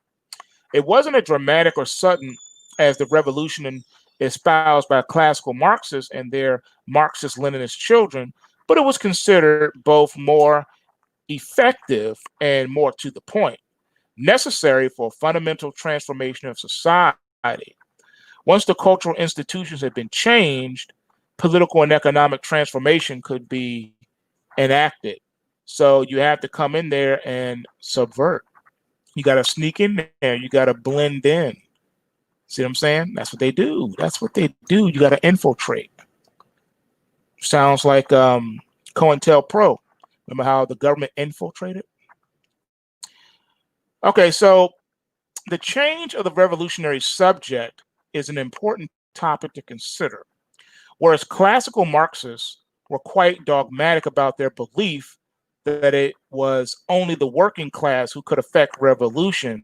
It wasn't as dramatic or sudden as the revolution espoused by classical Marxists and their Marxist Leninist children, but it was considered both more effective and more to the point, necessary for a fundamental transformation of society. Once the cultural institutions had been changed, political and economic transformation could be enacted. So you have to come in there and subvert. You got to sneak in there. You got to blend in. See what I'm saying? That's what they do. That's what they do. You got to infiltrate. Sounds like COINTELPRO. Remember how the government infiltrated? Okay, so the change of the revolutionary subject is an important topic to consider. Whereas classical Marxists were quite dogmatic about their belief that it was only the working class who could affect revolution,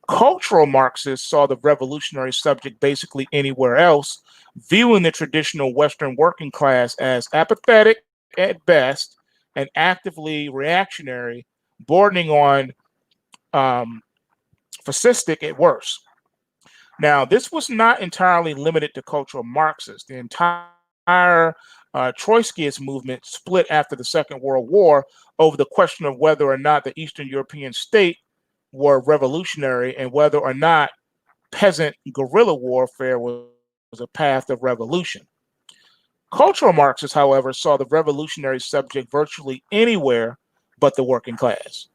cultural Marxists saw the revolutionary subject basically anywhere else, viewing the traditional Western working class as apathetic at best and actively reactionary, bordering on fascistic at worst. Now, this was not entirely limited to cultural Marxists. The entire Trotskyist movement split after the Second World War over the question of whether or not the Eastern European state were revolutionary and whether or not peasant guerrilla warfare was a path of revolution. Cultural Marxists, however, saw the revolutionary subject virtually anywhere but the working class.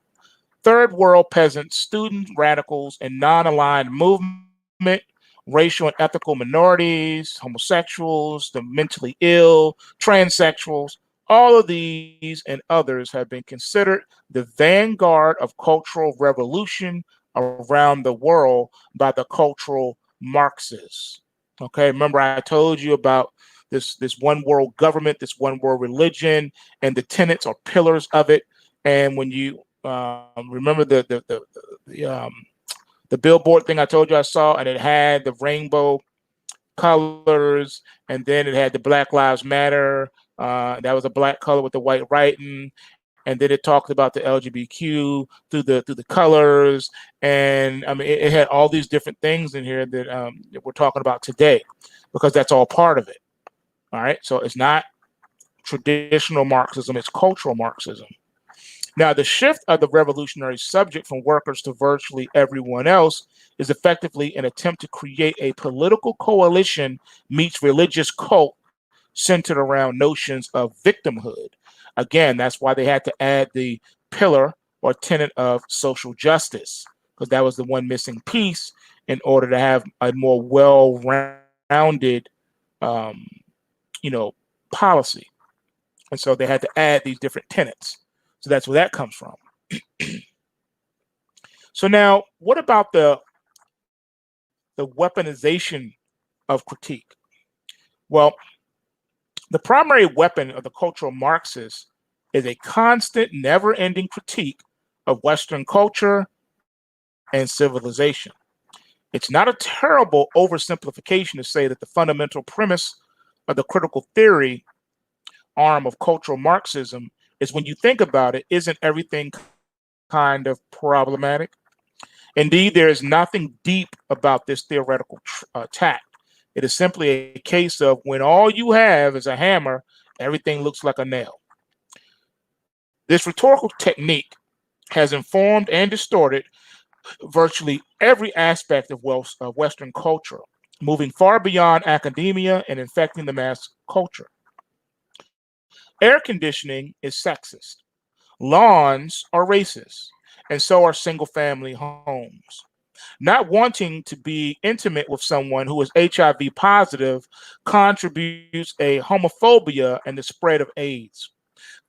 Third world peasants, student radicals, and non-aligned movement, racial and ethical minorities, homosexuals, the mentally ill, transsexuals, all of these and others have been considered the vanguard of cultural revolution around the world by the cultural Marxists. Okay, remember I told you about this one world government, this one world religion, and the tenets or pillars of it. And when you remember the billboard thing I told you I saw, and it had the rainbow colors, and then it had the Black Lives Matter. That was a black color with the white writing, and then it talked about the LGBTQ through the colors, and I mean it had all these different things in here that we're talking about today, because that's all part of it. All right, so it's not traditional Marxism; it's cultural Marxism. Now, the shift of the revolutionary subject from workers to virtually everyone else is effectively an attempt to create a political coalition meets religious cult centered around notions of victimhood. Again, that's why they had to add the pillar or tenet of social justice, because that was the one missing piece in order to have a more well-rounded, um, policy. And so they had to add these different tenets. So that's where that comes from. So now, what about the weaponization of critique? Well, the primary weapon of the cultural Marxists is a constant, never-ending critique of Western culture and civilization. It's not a terrible oversimplification to say that the fundamental premise of the critical theory arm of cultural Marxism is, when you think about it, isn't everything kind of problematic? Indeed, there is nothing deep about this theoretical tact. It is simply a case of when all you have is a hammer, everything looks like a nail. This rhetorical technique has informed and distorted virtually every aspect of Western culture, moving far beyond academia and infecting the mass culture. Air conditioning is sexist. Lawns are racist, and so are single family homes. Not wanting to be intimate with someone who is HIV positive contributes a homophobia and the spread of AIDS.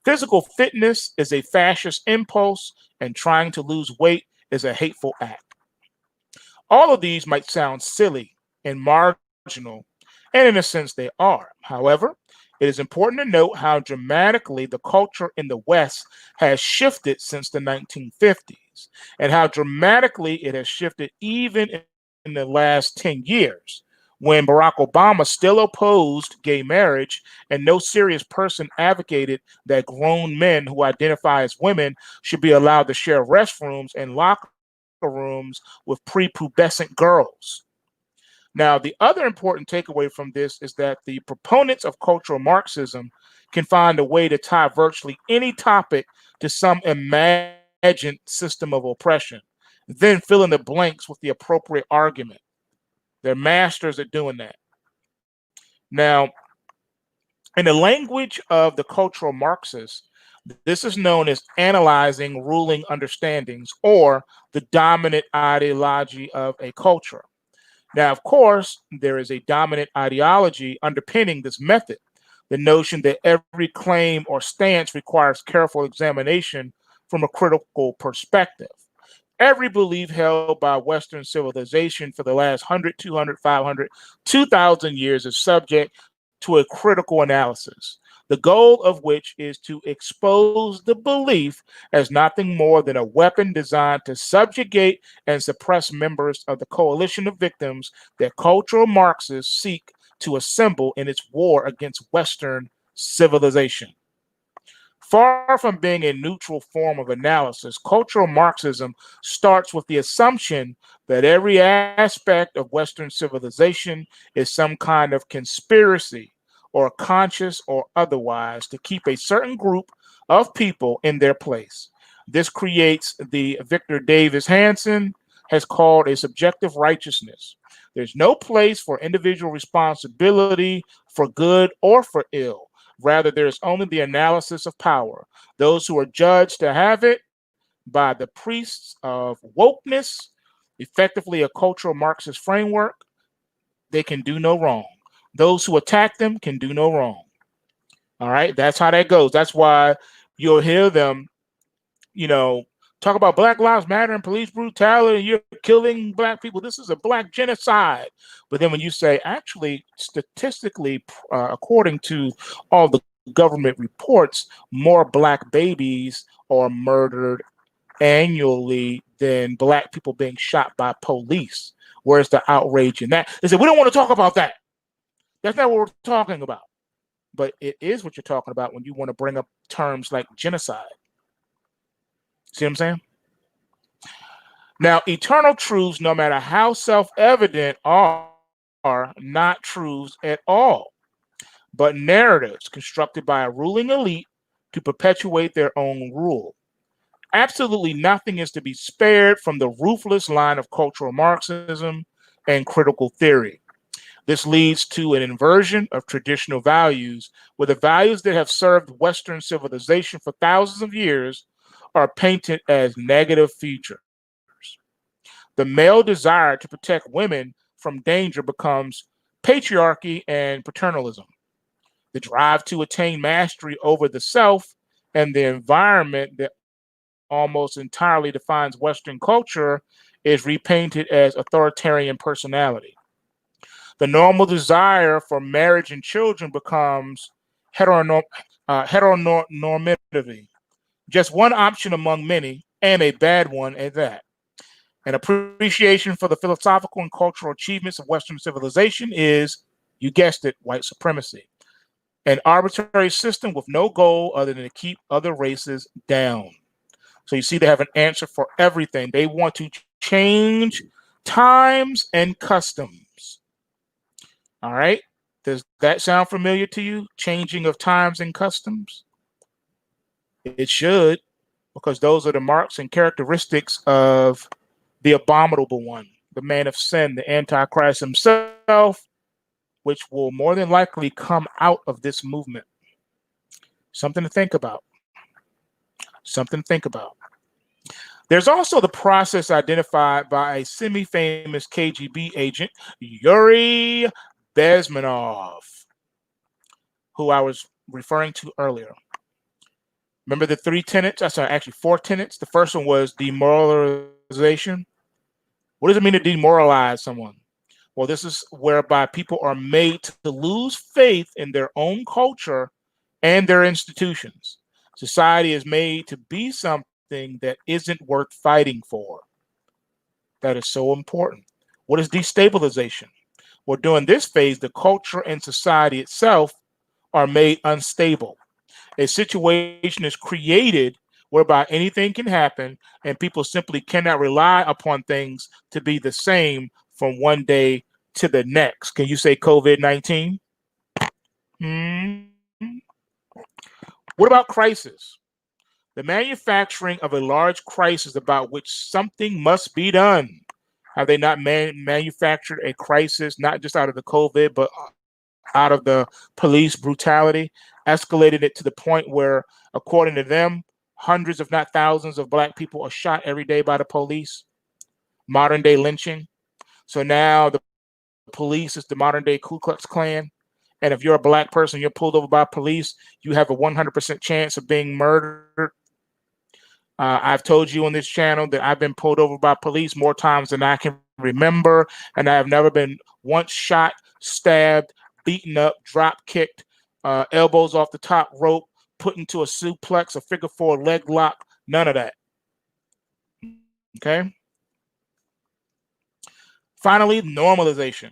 Physical fitness is a fascist impulse, and trying to lose weight is a hateful act. All of these might sound silly and marginal, and in a sense they are. However, It is important to note how dramatically the culture in the West has shifted since the 1950s, and how dramatically it has shifted even in the last 10 years, when Barack Obama still opposed gay marriage and no serious person advocated that grown men who identify as women should be allowed to share restrooms and locker rooms with prepubescent girls. Now, the other important takeaway from this is that the proponents of cultural Marxism can find a way to tie virtually any topic to some imagined system of oppression, then fill in the blanks with the appropriate argument. They're masters at doing that. Now, in the language of the cultural Marxists, this is known as analyzing ruling understandings or the dominant ideology of a culture. Now, of course, there is a dominant ideology underpinning this method, the notion that every claim or stance requires careful examination from a critical perspective. Every belief held by Western civilization for the last 100, 200, 500, 2,000 years is subject to a critical analysis, the goal of which is to expose the belief as nothing more than a weapon designed to subjugate and suppress members of the coalition of victims that cultural Marxists seek to assemble in its war against Western civilization. Far from being a neutral form of analysis, cultural Marxism starts with the assumption that every aspect of Western civilization is some kind of conspiracy, or conscious or otherwise, to keep a certain group of people in their place. This creates the Victor Davis Hanson has called a subjective righteousness. There's no place for individual responsibility for good or for ill. Rather, there is only the analysis of power. Those who are judged to have it by the priests of wokeness, effectively a cultural Marxist framework, they can do no wrong. Those who attack them can do no wrong. All right, that's how that goes. That's why you'll hear them, talk about Black Lives Matter and police brutality, and you're killing Black people. This is a Black genocide. But then when you say, actually, statistically, according to all the government reports, more Black babies are murdered annually than Black people being shot by police. Where's the outrage in that? They said, we don't want to talk about that. That's not what we're talking about. But it is what you're talking about when you want to bring up terms like genocide. See what I'm saying? Now, eternal truths, no matter how self-evident, are not truths at all, but narratives constructed by a ruling elite to perpetuate their own rule. Absolutely nothing is to be spared from the ruthless line of cultural Marxism and critical theory. This leads to an inversion of traditional values, where the values that have served Western civilization for thousands of years are painted as negative features. The male desire to protect women from danger becomes patriarchy and paternalism. The drive to attain mastery over the self and the environment that almost entirely defines Western culture is repainted as authoritarian personality. The normal desire for marriage and children becomes heteronormativity, just one option among many, and a bad one at that. An appreciation for the philosophical and cultural achievements of Western civilization is, you guessed it, white supremacy. An arbitrary system with no goal other than to keep other races down. So you see, they have an answer for everything. They want to change times and customs. All right. Does that sound familiar to you? Changing of times and customs? It should, because those are the marks and characteristics of the abominable one, the man of sin, the Antichrist himself, which will more than likely come out of this movement. Something to think about. Something to think about. There's also the process identified by a semi-famous KGB agent, Yuri Bezmenov, who I was referring to earlier. Remember the three tenets? Actually, four tenets. The first one was demoralization. What does it mean to demoralize someone? Well, this is whereby people are made to lose faith in their own culture and their institutions. Society is made to be something that isn't worth fighting for. That is so important. What is destabilization? Well, during this phase, the culture and society itself are made unstable. A situation is created whereby anything can happen and people simply cannot rely upon things to be the same from one day to the next. Can you say COVID-19? Hmm. What about crisis? The manufacturing of a large crisis about which something must be done. Have they not manufactured a crisis, not just out of the COVID, but out of the police brutality, escalated it to the point where, according to them, hundreds, if not thousands, of Black people are shot every day by the police? Modern day lynching. So now the police is the modern day Ku Klux Klan. And if you're a Black person, you're pulled over by police, you have a 100% chance of being murdered. I've told you on this channel that I've been pulled over by police more times than I can remember, and I have never been once shot, stabbed, beaten up, drop kicked, elbows off the top rope, put into a suplex, a figure four leg lock, none of that. Okay. Finally, normalization.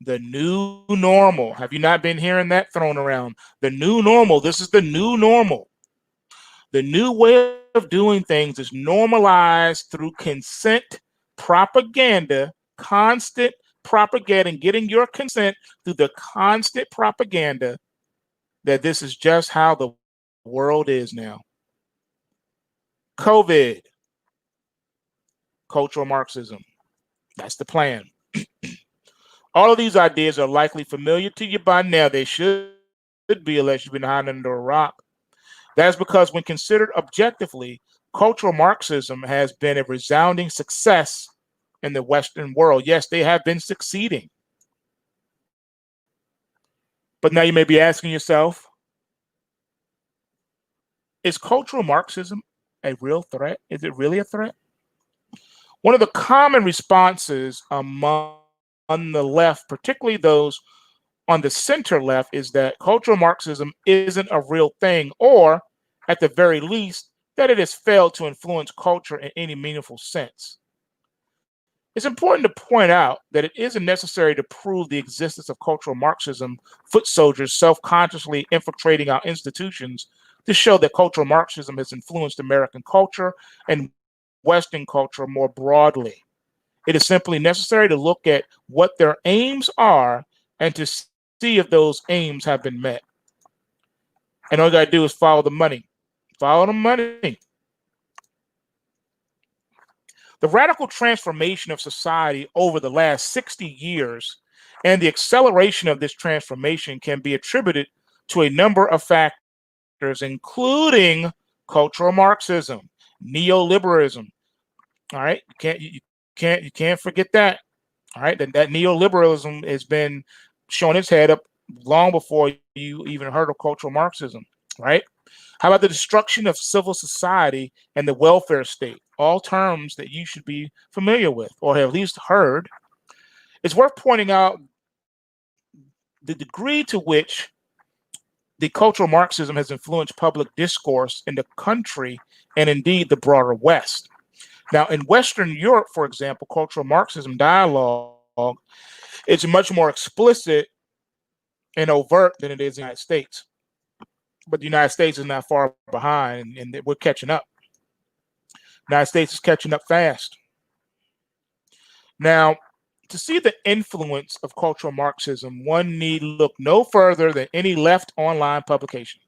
The new normal. Have you not been hearing that thrown around? The new normal. This is the new normal. The new way of doing things is normalized through consent propaganda, constant propaganda, and getting your consent through the constant propaganda that this is just how the world is now. COVID, cultural Marxism. That's the plan. All of these ideas are likely familiar to you by now. They should be, unless you've been hiding under a rock. That's because when considered objectively, cultural Marxism has been a resounding success in the Western world. Yes, they have been succeeding. But now you may be asking yourself, is cultural Marxism a real threat? Is it really a threat? One of the common responses among the left, particularly those on the center left, is that cultural Marxism isn't a real thing, or at the very least, that it has failed to influence culture in any meaningful sense. It's important to point out that it isn't necessary to prove the existence of cultural Marxism foot soldiers self-consciously infiltrating our institutions to show that cultural Marxism has influenced American culture and Western culture more broadly. It is simply necessary to look at what their aims are and to see if those aims have been met. And all you got to do is follow the money. Follow the money. The radical transformation of society over the last 60 years and the acceleration of this transformation can be attributed to a number of factors, including cultural Marxism, neoliberalism. All right, you can't forget that. All right, that neoliberalism has been showing its head up long before you even heard of cultural Marxism. Right? How about the destruction of civil society and the welfare state? All terms that you should be familiar with or have at least heard. It's worth pointing out the degree to which the cultural Marxism has influenced public discourse in the country and indeed the broader West. Now, in Western Europe, for example, cultural Marxism dialogue is much more explicit and overt than it is in the United States. But the United States is not far behind, and we're catching up. The United States is catching up fast. Now, to see the influence of cultural Marxism, one need look no further than any left online publication.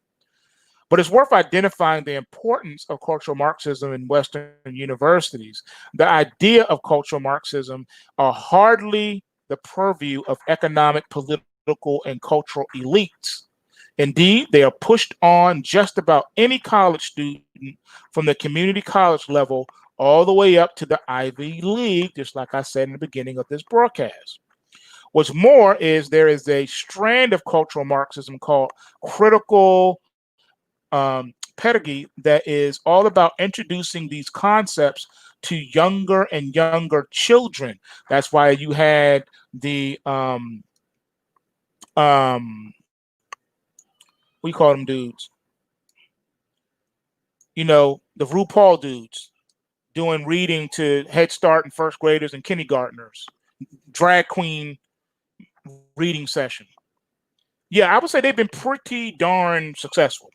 But it's worth identifying the importance of cultural Marxism in Western universities. The idea of cultural Marxism are hardly the purview of economic, political, and cultural elites. Indeed, they are pushed on just about any college student from the community college level all the way up to the Ivy League, just like I said in the beginning of this broadcast. What's more is there is a strand of cultural Marxism called critical pedagogy that is all about introducing these concepts to younger and younger children. That's why you had the we call them dudes, the RuPaul dudes doing reading to Head Start and first graders and kindergartners, drag queen reading session. Yeah, I would say they've been pretty darn successful.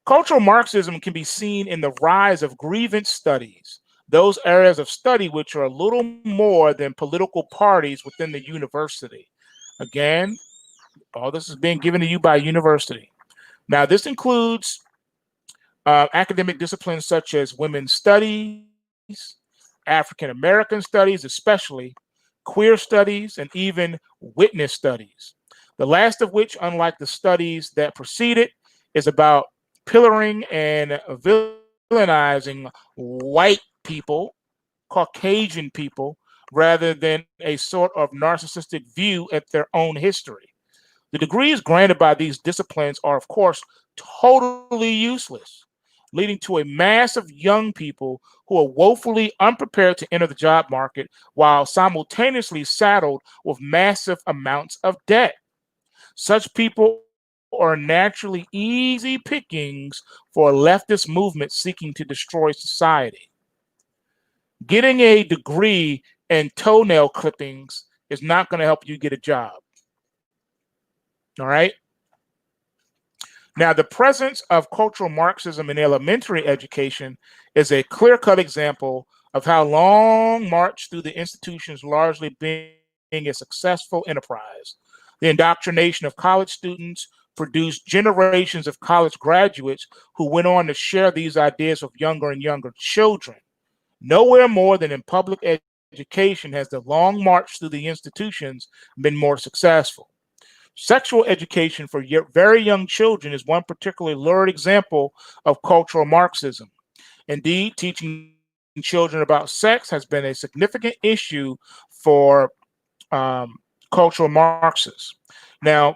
Cultural Marxism can be seen in the rise of grievance studies, those areas of study which are a little more than political parties within the university. Again, all this is being given to you by a university. Now, this includes academic disciplines such as women's studies, African American studies, especially queer studies, and even witness studies. The last of which, unlike the studies that preceded, is about pillaring and villainizing white people, Caucasian people, rather than a sort of narcissistic view at their own history. The degrees granted by these disciplines are, of course, totally useless, leading to a mass of young people who are woefully unprepared to enter the job market while simultaneously saddled with massive amounts of debt. Such people are naturally easy pickings for a leftist movement seeking to destroy society. Getting a degree in toenail clippings is not going to help you get a job. All right? Now, the presence of cultural Marxism in elementary education is a clear-cut example of how long march through the institutions largely being a successful enterprise. The indoctrination of college students produced generations of college graduates who went on to share these ideas with younger and younger children. Nowhere more than in public education has the long march through the institutions been more successful. Sexual education for very young children is one particularly lurid example of cultural Marxism. Indeed, teaching children about sex has been a significant issue for cultural Marxists. Now,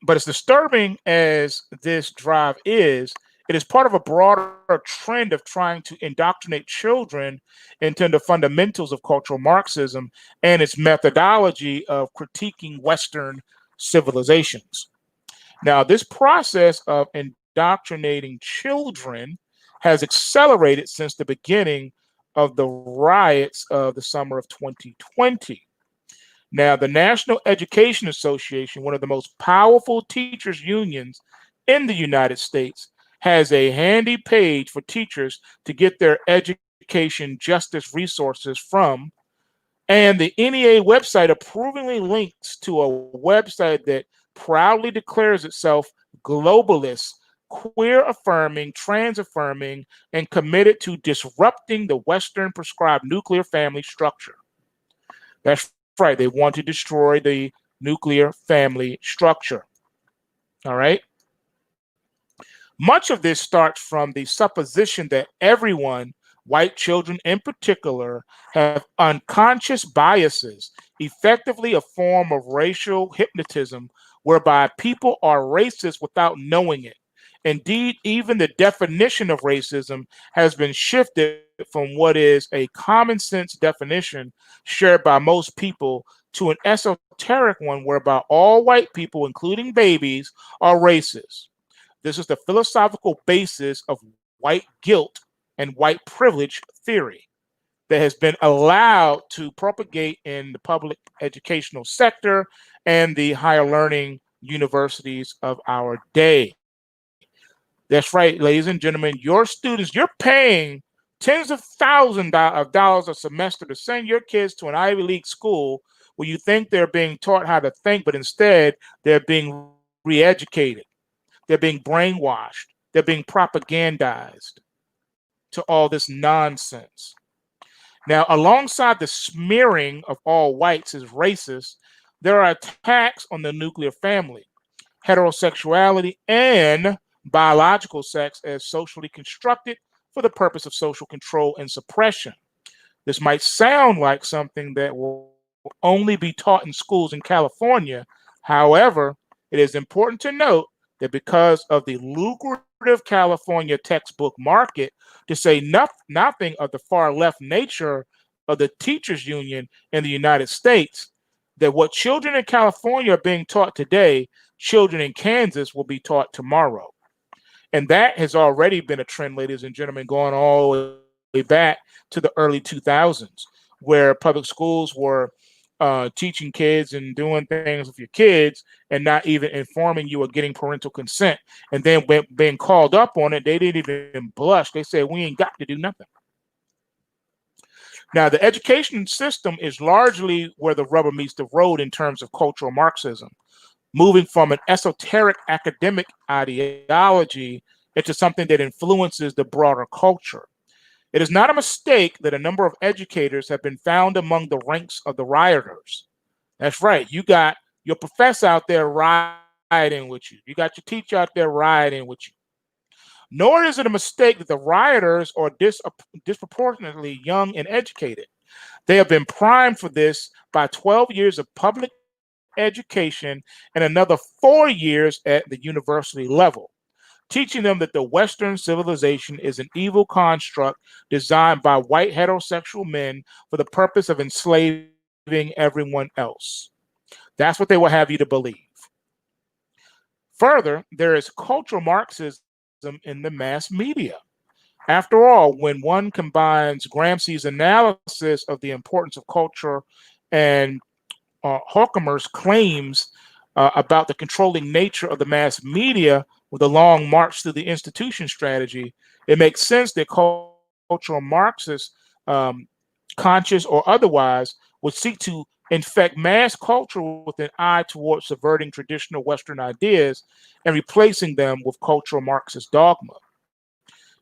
but as disturbing as this drive is, it is part of a broader trend of trying to indoctrinate children into the fundamentals of cultural Marxism and its methodology of critiquing Western civilizations. Now, this process of indoctrinating children has accelerated since the beginning of the riots of the summer of 2020. Now, the National Education Association, one of the most powerful teachers' unions in the United States, has a handy page for teachers to get their education justice resources from. And the NEA website approvingly links to a website that proudly declares itself globalist, queer affirming, trans affirming, and committed to disrupting the Western prescribed nuclear family structure. That's right, they want to destroy the nuclear family structure. All right. Much of this starts from the supposition that everyone, white children in particular, have unconscious biases, effectively a form of racial hypnotism whereby people are racist without knowing it. Indeed, even the definition of racism has been shifted from what is a common sense definition shared by most people to an esoteric one whereby all white people, including babies, are racist. This is the philosophical basis of white guilt and white privilege theory that has been allowed to propagate in the public educational sector and the higher learning universities of our day. That's right, ladies and gentlemen, your students, you're paying tens of thousands of dollars a semester to send your kids to an Ivy League school where you think they're being taught how to think, but instead they're being re-educated. They're being brainwashed. They're being propagandized to all this nonsense. Now, alongside the smearing of all whites as racist, there are attacks on the nuclear family, heterosexuality, and biological sex as socially constructed for the purpose of social control and suppression. This might sound like something that will only be taught in schools in California. However, it is important to note that because of the lucrative California textbook market, to say nothing of the far left nature of the teachers union in the United States, that what children in California are being taught today, children in Kansas will be taught tomorrow. And that has already been a trend, ladies and gentlemen, going all the way back to the early 2000s, where public schools were teaching kids and doing things with your kids and not even informing you or getting parental consent. And then when being called up on it, they didn't even blush. They said, we ain't got to do nothing. Now, the education system is largely where the rubber meets the road in terms of cultural Marxism, moving from an esoteric academic ideology into something that influences the broader culture. It is not a mistake that a number of educators have been found among the ranks of the rioters. That's right. You got your professor out there rioting with you. You got your teacher out there rioting with you. Nor is it a mistake that the rioters are disproportionately young and educated. They have been primed for this by 12 years of public education and another 4 years at the university level, teaching them that the Western civilization is an evil construct designed by white heterosexual men for the purpose of enslaving everyone else. That's what they will have you to believe. Further, there is cultural Marxism in the mass media. After all, when one combines Gramsci's analysis of the importance of culture and Horkheimer's claims about the controlling nature of the mass media with a long march through the institution strategy, it makes sense that cultural Marxists, conscious or otherwise, would seek to infect mass culture with an eye towards subverting traditional Western ideas and replacing them with cultural Marxist dogma.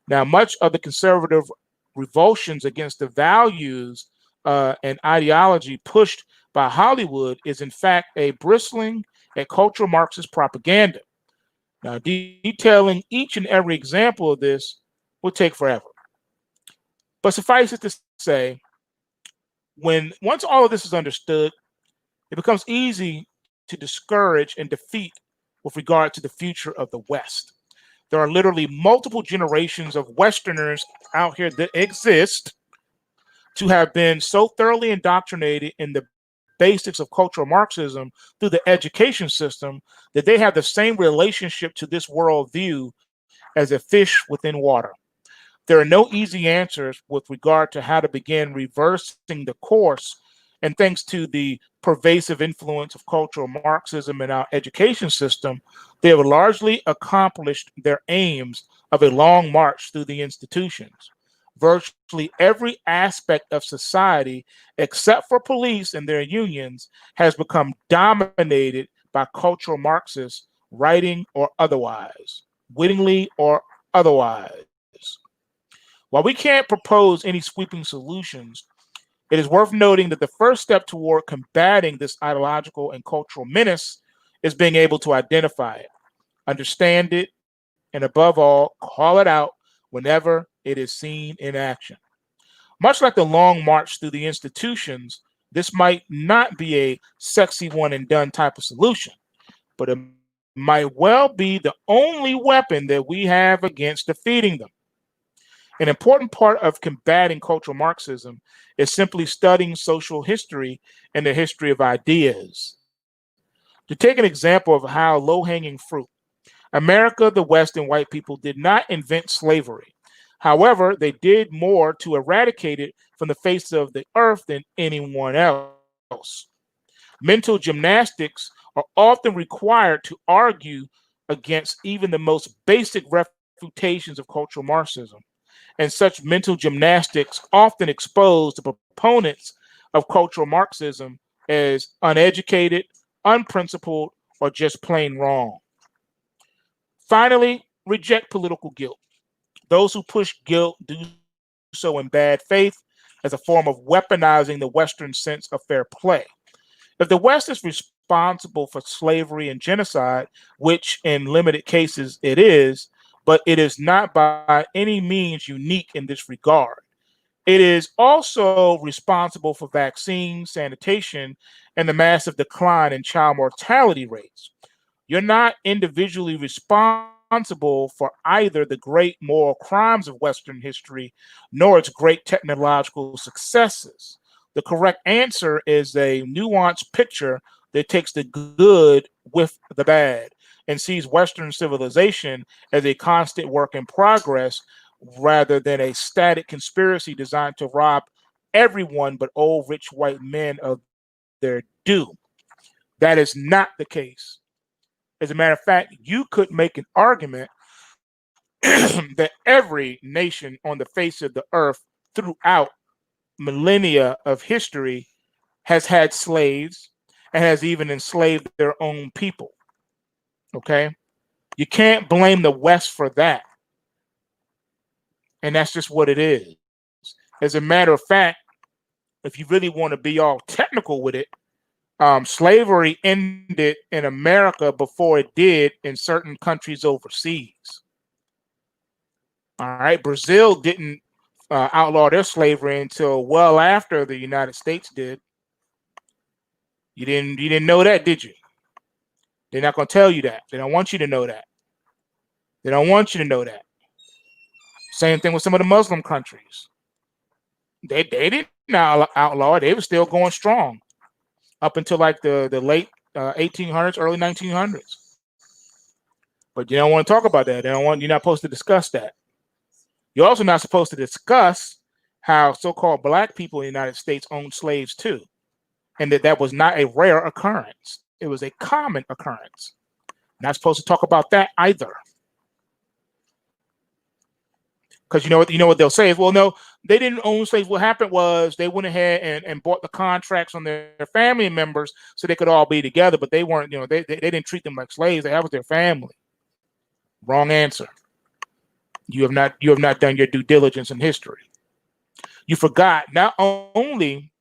Now, much of the conservative revulsions against the values and ideology pushed by Hollywood is in fact a bristling at cultural Marxist propaganda. Now, detailing each and every example of this would take forever. But suffice it to say, once all of this is understood, it becomes easy to discourage and defeat with regard to the future of the West. There are literally multiple generations of Westerners out here that exist to have been so thoroughly indoctrinated in the basics of cultural Marxism through the education system that they have the same relationship to this worldview as a fish within water. There are no easy answers with regard to how to begin reversing the course, and thanks to the pervasive influence of cultural Marxism in our education system, they have largely accomplished their aims of a long march through the institutions. Virtually every aspect of society, except for police and their unions, has become dominated by cultural Marxists, writing or otherwise, wittingly or otherwise. While we can't propose any sweeping solutions, it is worth noting that the first step toward combating this ideological and cultural menace is being able to identify it, understand it, and above all, call it out whenever it is seen in action. Much like the long march through the institutions, this might not be a sexy one and done type of solution, but it might well be the only weapon that we have against defeating them. An important part of combating cultural Marxism is simply studying social history and the history of ideas. To take an example of how low-hanging fruit, America, the West, and white people did not invent slavery. However, they did more to eradicate it from the face of the earth than anyone else. Mental gymnastics are often required to argue against even the most basic refutations of cultural Marxism. And such mental gymnastics often expose the proponents of cultural Marxism as uneducated, unprincipled, or just plain wrong. Finally, reject political guilt. Those who push guilt do so in bad faith as a form of weaponizing the Western sense of fair play. If the West is responsible for slavery and genocide, which in limited cases it is, but it is not by any means unique in this regard. It is also responsible for vaccines, sanitation, and the massive decline in child mortality rates. You're not individually responsible for either the great moral crimes of Western history nor its great technological successes. The correct answer is a nuanced picture that takes the good with the bad and sees Western civilization as a constant work in progress rather than a static conspiracy designed to rob everyone but old rich white men of their due. That is not the case. As a matter of fact, you could make an argument that every nation on the face of the earth throughout millennia of history has had slaves and has even enslaved their own people. Okay? You can't blame the West for that. And that's just what it is. As a matter of fact, if you really want to be all technical with it, slavery ended in America before it did in certain countries overseas. All right, Brazil didn't outlaw their slavery until well after the United States did. You didn't know that, did you? They're not going to tell you that. They don't want you to know that. They don't want you to know that. Same thing with some of the Muslim countries. They didn't outlaw it. They were still going strong up until like the late 1800s, early 1900s. But you don't want to talk about that. You're not supposed to discuss that. You're also not supposed to discuss how so-called black people in the United States owned slaves too, and that was not a rare occurrence. It was a common occurrence. Not supposed to talk about that either. Because you know what they'll say is, well, no, they didn't own slaves. What happened was they went ahead and bought the contracts on their family members so they could all be together, but they weren't, they didn't treat them like slaves. That was their family. Wrong answer. You have not done your due diligence in history. You forgot not only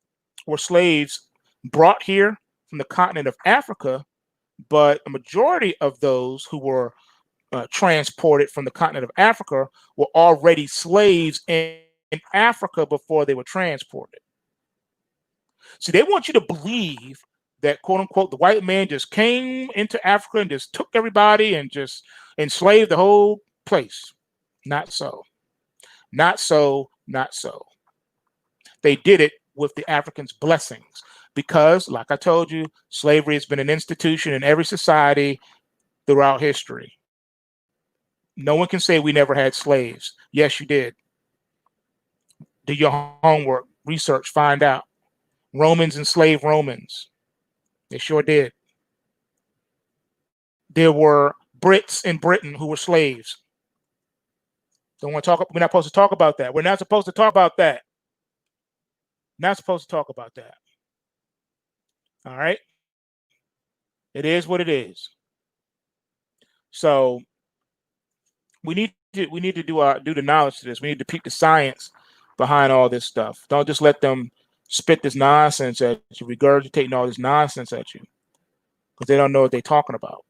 were slaves brought here from the continent of Africa, but a majority of those who were transported from the continent of Africa were already slaves in Africa before they were transported. See, they want you to believe that, quote unquote, the white man just came into Africa and just took everybody and just enslaved the whole place. Not so. Not so. Not so. They did it with the Africans' blessings because, like I told you, slavery has been an institution in every society throughout history. No one can say we never had slaves. Yes, you did. Do your homework, research, find out. Romans enslaved Romans. They sure did. There were Brits in Britain who were slaves. Don't want to talk. We're not supposed to talk about that. We're not supposed to talk about that. Not supposed to talk about that. All right. It is what it is. So we need to do the knowledge to this. We need to peek the science behind all this stuff. Don't just let them spit this nonsense at you, regurgitating all this nonsense at you, because they don't know what they're talking about.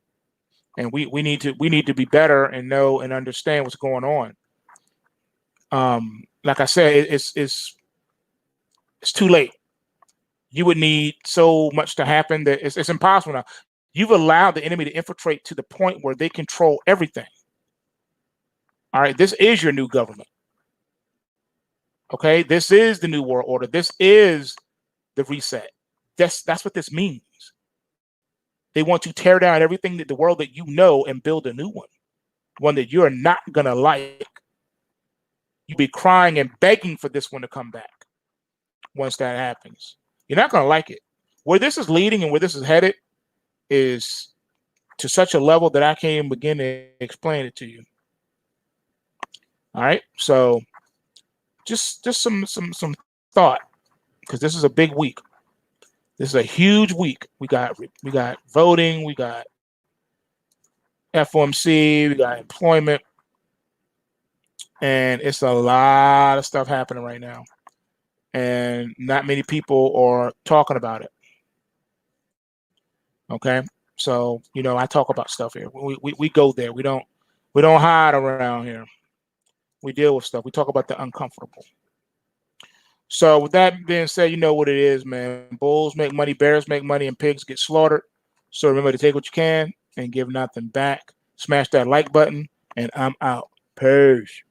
And we need to be better and know and understand what's going on. Like I said, it's too late. You would need so much to happen that it's impossible now. You've allowed the enemy to infiltrate to the point where they control everything. All right, this is your new government. Okay, this is the new world order. This is the reset. That's what this means. They want to tear down everything that the world that you know and build a new one that you're not gonna like. You'll be crying and begging for this one to come back. Once that happens, you're not gonna like it. Where this is leading and where this is headed is to such a level that I can't even begin to explain it to you. All right, so just some thought, because this is a big week. This is a huge week. We got voting, we got FOMC, we got employment, and it's a lot of stuff happening right now, and not many people are talking about it. Okay, so I talk about stuff here. We go there. We don't hide around here. We deal with stuff. We talk about the uncomfortable. So with that being said, you know what it is, man. Bulls make money, bears make money, and pigs get slaughtered. So remember to take what you can and give nothing back. Smash that like button, and I'm out. Peace.